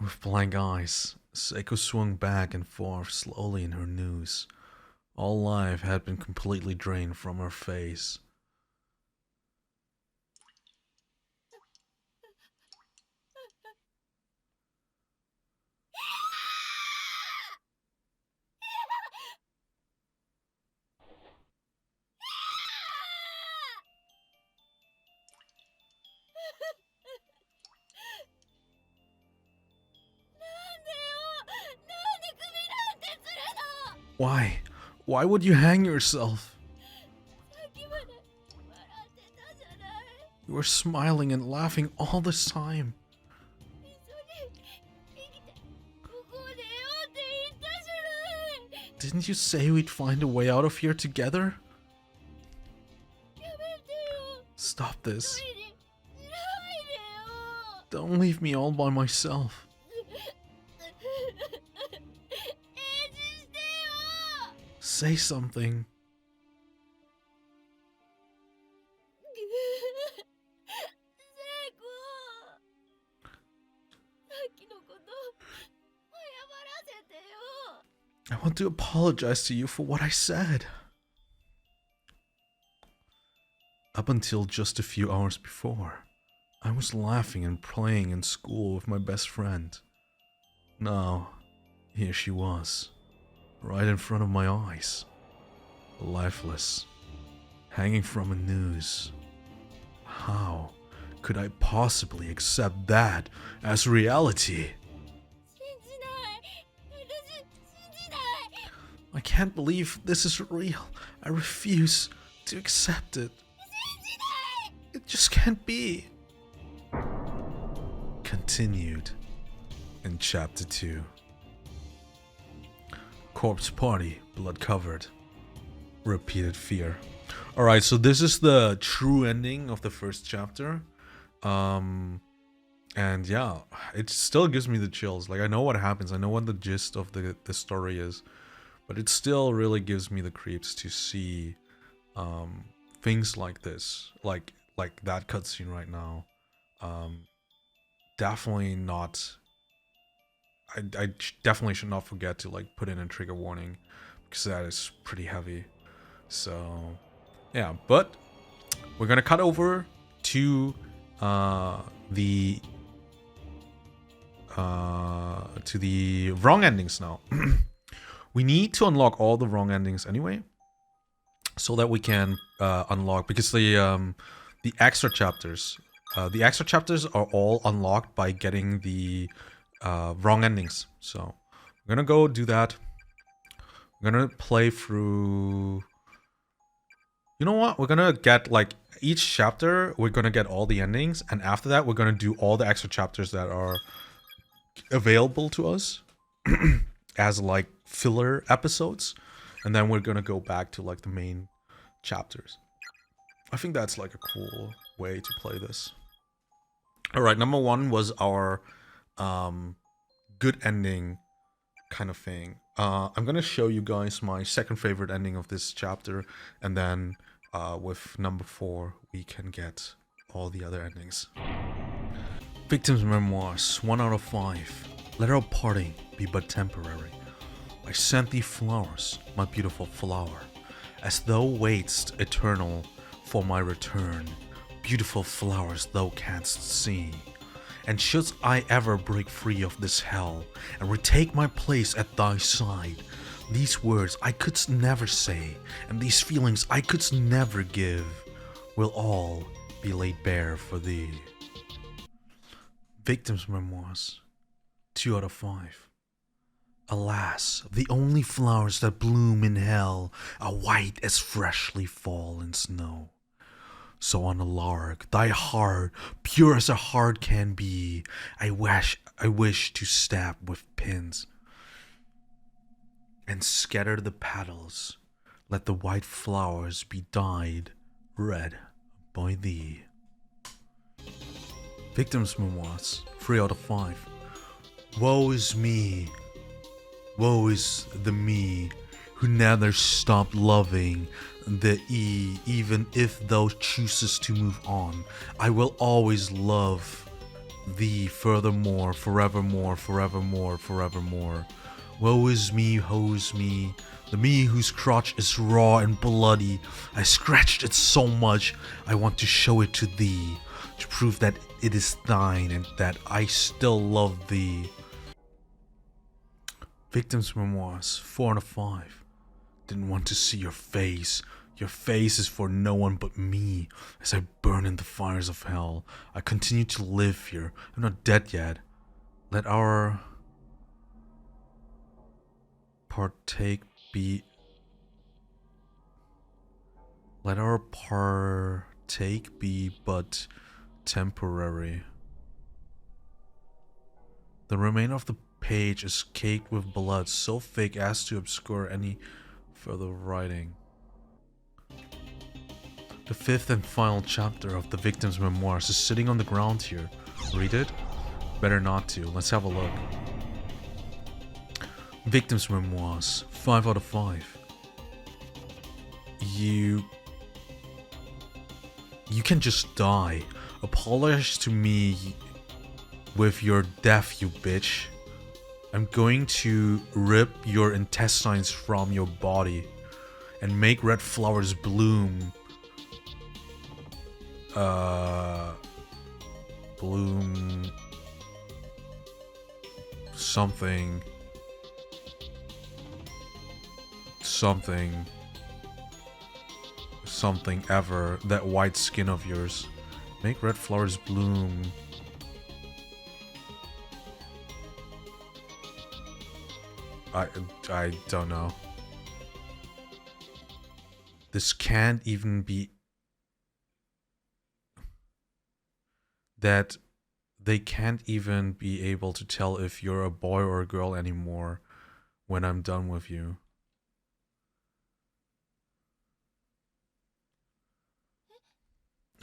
With blank eyes, Seiko swung back and forth slowly in her noose. All life had been completely drained from her face. Why? Why would you hang yourself? You were smiling and laughing all this time. Didn't you say we'd find a way out of here together? Stop this. Don't leave me all by myself. Say something. I want to apologize to you for what I said. Up until just a few hours before, I was laughing and playing in school with my best friend. Now, here she was, right in front of my eyes, lifeless, hanging from a noose. How could I possibly accept that as reality? I can't believe this is real. I refuse to accept it. It just can't be. Continued in Chapter 2. Corpse party, blood covered. Repeated fear. Alright, so this is the true ending of the first chapter. And yeah, it still gives me the chills. Like, I know what happens. I know what the gist of the story is. But it still really gives me the creeps to see things like this. Like that cutscene right now. Definitely not... I definitely should not forget to like put in a trigger warning. Because that is pretty heavy. So... yeah, but... we're gonna cut over to the wrong endings now. We need to unlock all the wrong endings anyway, so that we can unlock, because the extra chapters are all unlocked by getting the wrong endings. So I'm gonna go do that. I'm gonna play through. You know what? We're gonna get like each chapter. We're gonna get all the endings, and after that, we're gonna do all the extra chapters that are available to us as like filler episodes, and then we're gonna go back to like the main chapters. I think that's like a cool way to play this. All right, number one was our good ending kind of thing. I'm gonna show you guys my second favorite ending of this chapter, and then with number 4 we can get all the other endings. Victim's Memoirs, 1 out of 5. Let our parting be but temporary. I sent thee flowers, my beautiful flower, as thou wait'st eternal for my return. Beautiful flowers thou canst see. And shouldst I ever break free of this hell, and retake my place at thy side, these words I couldst never say, and these feelings I couldst never give, will all be laid bare for thee. Victim's Memoirs, 2 out of 5. Alas, the only flowers that bloom in hell are white as freshly fallen snow. So on a lark, thy heart, pure as a heart can be, I wish to stab with pins and scatter the petals. Let the white flowers be dyed red by thee. Victim's Memoirs, 3 out of 5. Woe is me. Woe is the me who never stopped loving the even if thou choosest to move on. I will always love thee furthermore, forevermore, forevermore, forevermore. Woe is me, woe's me, the me whose crotch is raw and bloody. I scratched it so much, I want to show it to thee, to prove that it is thine and that I still love thee. Victim's Memoirs, 4 out of 5. Didn't want to see your face. Your face is for no one but me. As I burn in the fires of hell, I continue to live here. I'm not dead yet. Let our partake be. Let our partake be but temporary. The remainder of the page is caked with blood, so thick as to obscure any further writing. The 5th and final chapter of the victim's memoirs is sitting on the ground here. Read it? Better not to. Let's have a look. Victim's memoirs, 5 out of 5. You can just die. Apologize to me with your death, you bitch. I'm going to rip your intestines from your body and make red flowers bloom. Bloom something ever. That white skin of yours. Make red flowers bloom. I don't know. This can't even be. That they can't even be able to tell if you're a boy or a girl anymore when I'm done with you.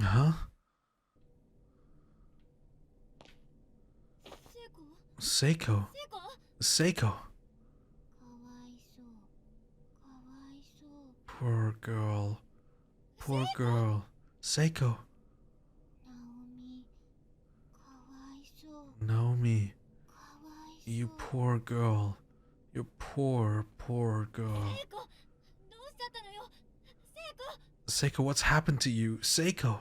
Huh? Seiko. Seiko. Poor girl. Poor girl. Seiko. Naomi. You poor girl. You poor, poor girl. Seiko, what's happened to you? Seiko.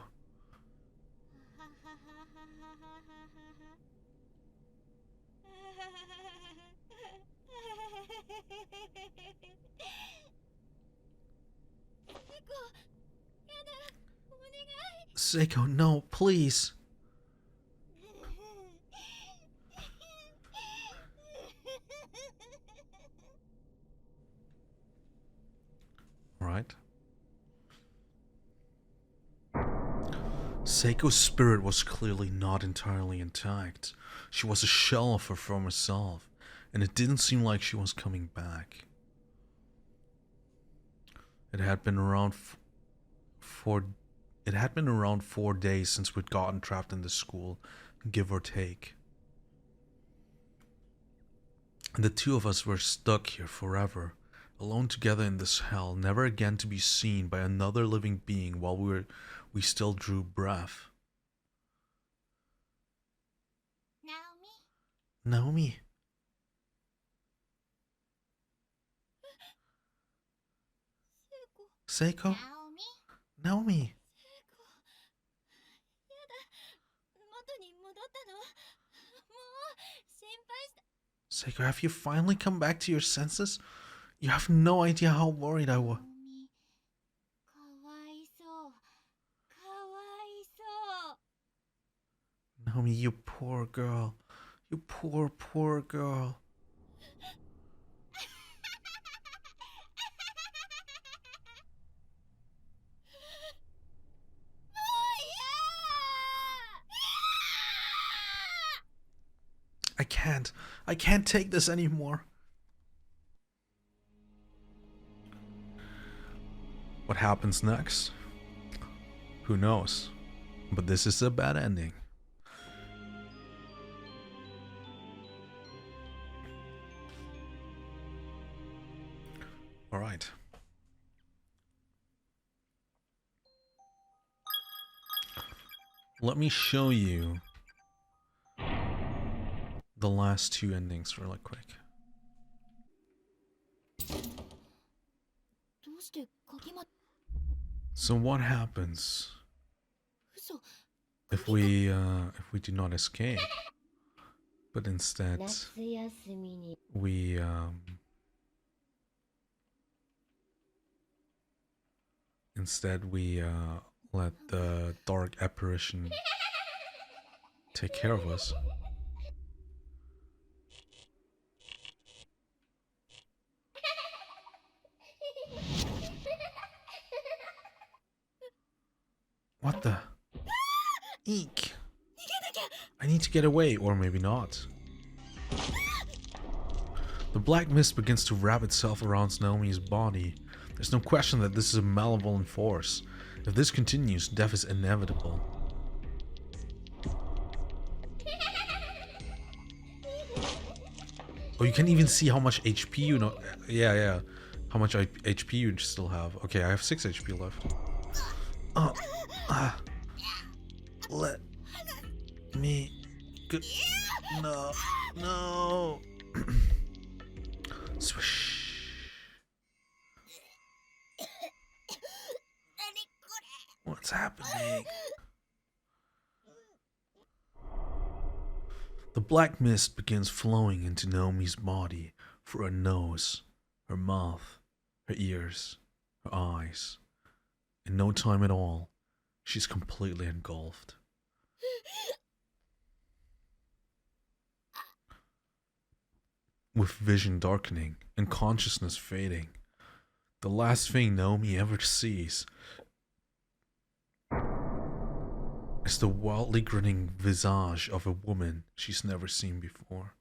Seiko, no, please. Right. Seiko's spirit was clearly not entirely intact. She was a shell of her former self, and it didn't seem like she was coming back. It had been around 4 days since we'd gotten trapped in the school, give or take. And the two of us were stuck here forever, alone together in this hell, never again to be seen by another living being while we still drew breath. Naomi. Seiko? Naomi. Seiko, have you finally come back to your senses? You have no idea how worried I was. Naomi, you poor girl. You poor, poor girl. I can't take this anymore. What happens next? Who knows? But this is a bad ending. All right. Let me show you the last two endings really quick. どうして鍵ま So what happens 嘘 if we do not escape, but instead 夏休みに we let the dark apparition take care of us. What the? Eek! I need to get away, or maybe not. The black mist begins to wrap itself around Naomi's body. There's no question that this is a malevolent force. If this continues, death is inevitable. Oh, you can even see how much HP you know. Yeah. How much HP you still have. Okay, I have 6 HP left. Let me go. No. Swish. What's happening? The black mist begins flowing into Naomi's body through her nose, her mouth, her ears, her eyes. In no time at all, she's completely engulfed. With vision darkening and consciousness fading, the last thing Naomi ever sees is the wildly grinning visage of a woman she's never seen before.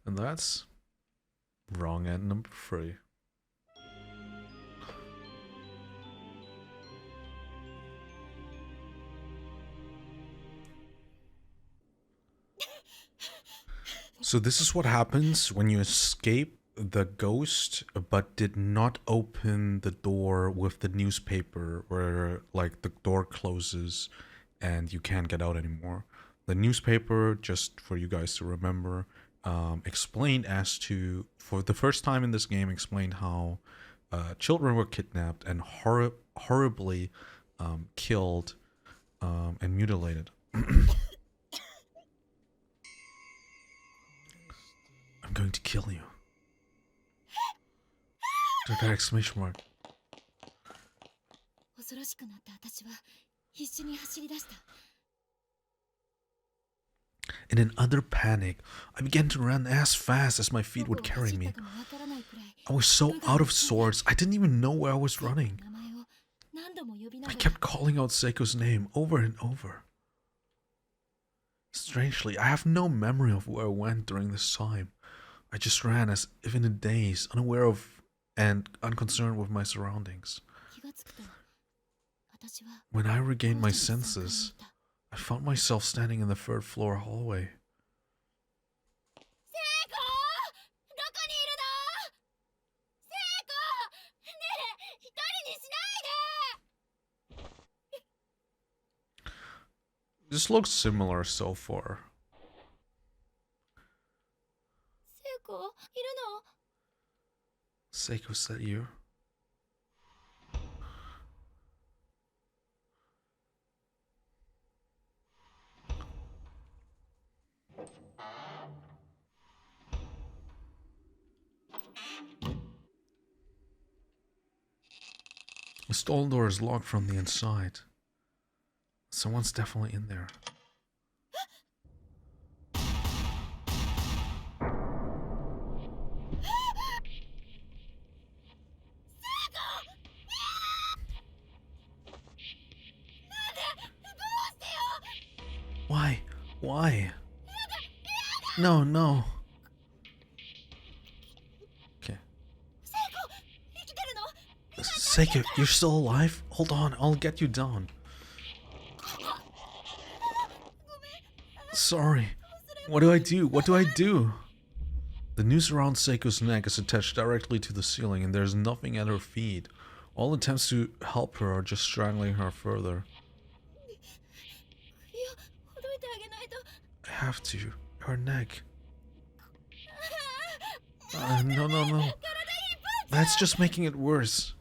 And that's Wrong End number 3. So this is what happens when you escape the ghost but did not open the door with the newspaper, where like the door closes and you can't get out anymore. The newspaper, just for you guys to remember, explained as to, for the first time in this game, explained how children were kidnapped and horribly killed and mutilated. I'm going to kill you. That exclamation mark. 恐ろしくなった私は必死に走り出した In an utter panic, I began to run as fast as my feet would carry me. I was so out of sorts, I didn't even know where I was running. I kept calling out Seiko's name over and over. Strangely, I have no memory of where I went during this time. I just ran as if in a daze, unaware of and unconcerned with my surroundings. When I regained my senses, I found myself standing in the 3rd floor hallway. This looks similar so far. Seiko, is that you? The stall door is locked from the inside. Someone's definitely in there. Why? Why? No, no. Okay. Seiko, you're still alive? Hold on, I'll get you down. Sorry. What do I do? What do I do? The noose around Seiko's neck is attached directly to the ceiling and there's nothing at her feet. All attempts to help her are just strangling her further. I have to. Her neck. No. That's just making it worse.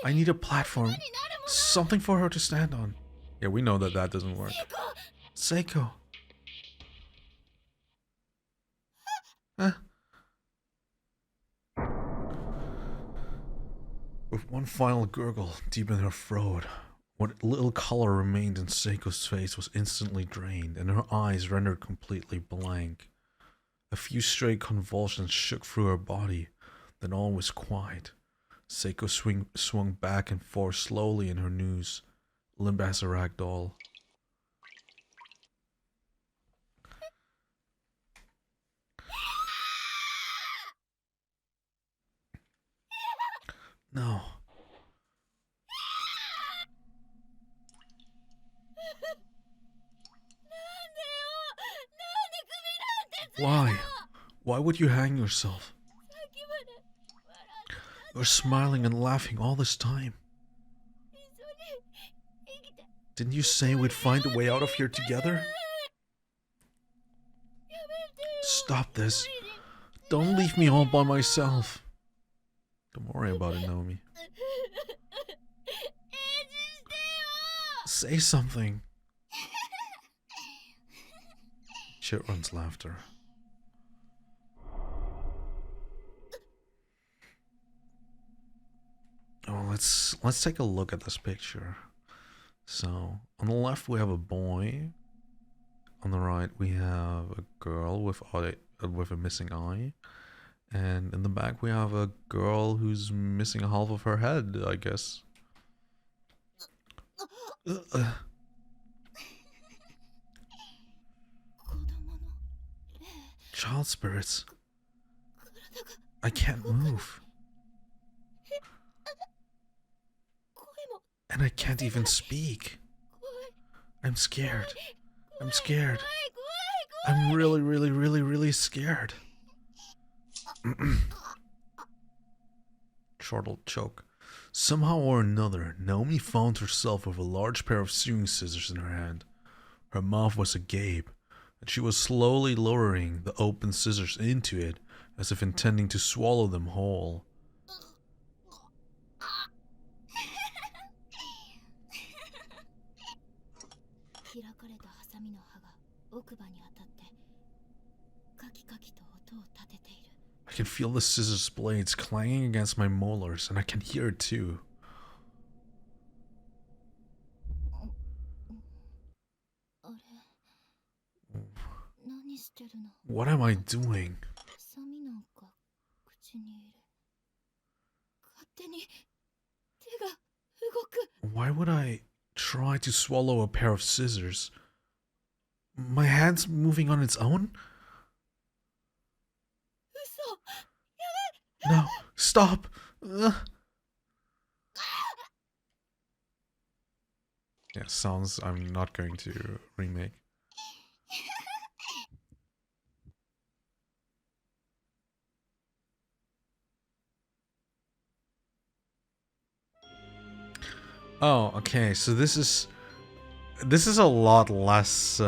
I need a platform. Something for her to stand on. Yeah, we know that that doesn't work. Seiko. With one final gurgle deep in her throat, what little color remained in Seiko's face was instantly drained, and her eyes rendered completely blank. A few stray convulsions shook through her body, then all was quiet. Seiko swung back and forth slowly in her noose, limp as a rag doll. No. Why? Why would you hang yourself? You're smiling and laughing all this time. Didn't you say we'd find a way out of here together? Stop this. Don't leave me all by myself. Don't worry about it, Naomi. Say something. Chitron's laughter. Oh, let's take a look at this picture. So, on the left we have a boy. On the right we have a girl with a missing eye. And in the back we have a girl who's missing half of her head, I guess. Child spirits. I can't move. And I can't even speak. I'm scared. I'm scared. I'm really scared. Chortled choke. Somehow or another, Naomi found herself with a large pair of sewing scissors in her hand. Her mouth was agape, and she was slowly lowering the open scissors into it, as if intending to swallow them whole. I can feel the scissors blades clanging against my molars, and I can hear it too. What am I doing? Why would I try to swallow a pair of scissors? My hand's moving on its own? No, stop! Yeah, sounds I'm not going to remake. Oh, okay, so this is a lot less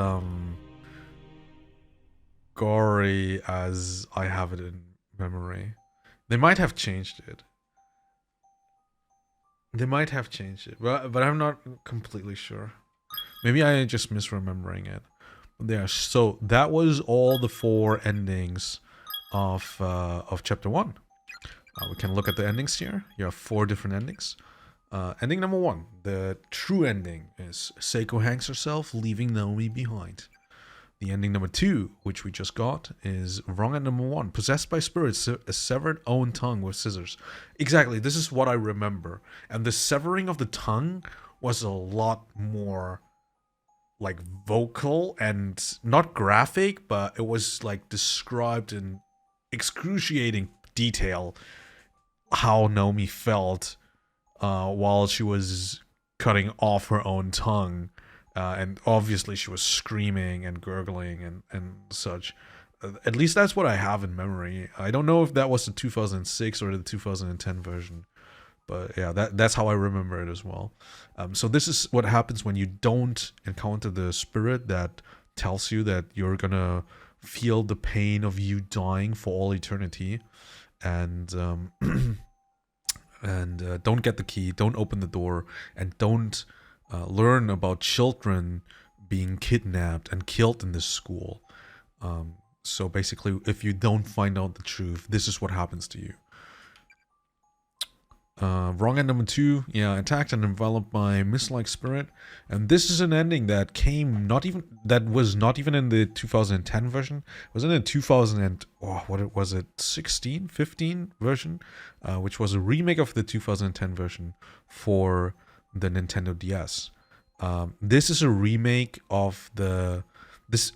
gory as I have it in memory. They might have changed it. But I'm not completely sure. Maybe I am just misremembering it. But yeah, so that was all the 4 endings of chapter 1. We can look at the endings here. You have 4 different endings. Ending number 1, the true ending, is Seiko hangs herself, leaving Naomi behind. The ending number 2, which we just got, is Wrong End number 1, possessed by spirits, a severed own tongue with scissors. Exactly, this is what I remember. And the severing of the tongue was a lot more, like, vocal and not graphic, but it was, like, described in excruciating detail how Naomi felt while she was cutting off her own tongue. And obviously she was screaming and gurgling and such. At least that's what I have in memory. I don't know if that was the 2006 or the 2010 version. But yeah, that's how I remember it as well. So this is what happens when you don't encounter the spirit that tells you that you're gonna feel the pain of you dying for all eternity, and don't get the key, don't open the door, and don't learn about children being kidnapped and killed in this school. So basically, if you don't find out the truth, this is what happens to you. Wrong End number 2, yeah, attacked and enveloped by mist-like spirit, and this is an ending that was not even in the 2010 version. It was in the 16, 15 version, which was a remake of the 2010 version for the Nintendo DS. This is a remake of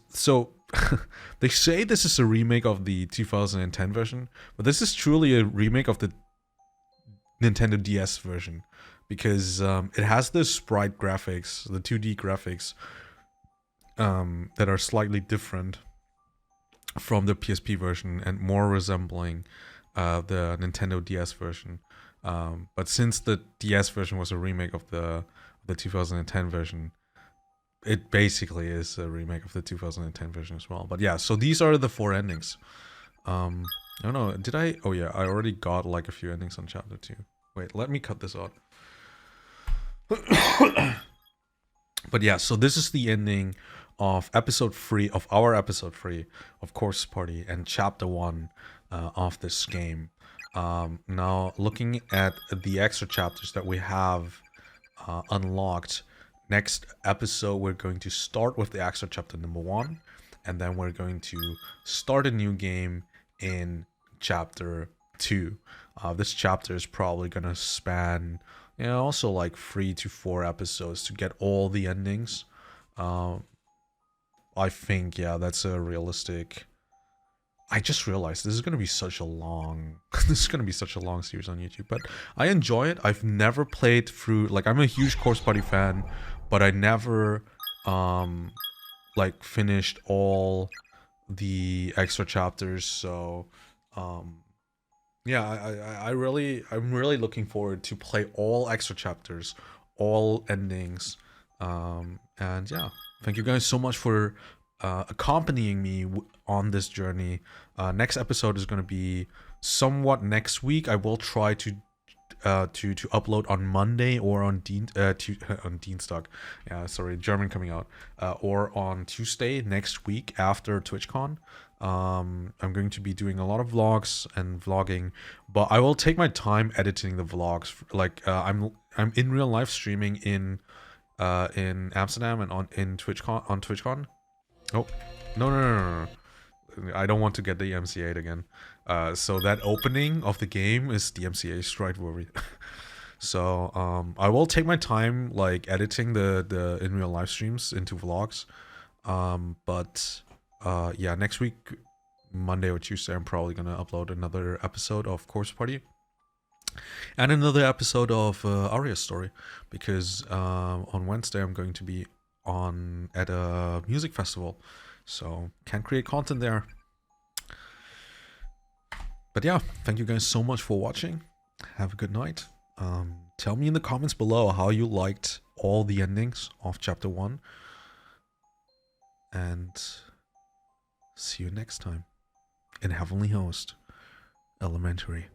so they say this is a remake of the 2010 version, but this is truly a remake of the Nintendo DS version, because it has the sprite graphics, the 2D graphics, that are slightly different from the PSP version and more resembling the Nintendo DS version. But since the DS version was a remake of the 2010 version, it basically is a remake of the 2010 version as well. But yeah, so these are the 4 endings. I don't know, did I? Oh yeah, I already got like a few endings on chapter 2. Wait, let me cut this out. But yeah, so this is the ending of episode 3, of our episode 3 of Corpse Party, and chapter 1 of this game. Now, looking at the extra chapters that we have unlocked, next episode we're going to start with the extra chapter number 1, and then we're going to start a new game in chapter 2. This chapter is probably gonna span, also like 3 to 4 episodes to get all the endings. I think, yeah, that's a realistic. I just realized this is gonna be such a long series on YouTube, but I enjoy it. I've never played through, like, I'm a huge Corpse Party fan, but I never like finished all the extra chapters. So yeah, I'm really looking forward to play all extra chapters, all endings, and yeah, thank you guys so much for accompanying me on this journey. Next episode is going to be somewhat next week. I will try to upload on Monday or on on Dienstag. Yeah, sorry, German coming out. Or on Tuesday next week after TwitchCon. I'm going to be doing a lot of vlogs and vlogging, but I will take my time editing the vlogs. Like I'm in real life streaming in Amsterdam and on TwitchCon. Oh, no. I don't want to get the MCA again. So that opening of the game is the MCA strike worry. So I will take my time like editing the in real live streams into vlogs. But yeah, next week, Monday or Tuesday, I'm probably gonna upload another episode of Corpse Party and another episode of Aria's story, because on Wednesday I'm going to be at a music festival, so can't create content there. But yeah, thank you guys so much for watching. Have a good night. Tell me in the comments below how you liked all the endings of chapter 1, and see you next time in Heavenly Host Elementary.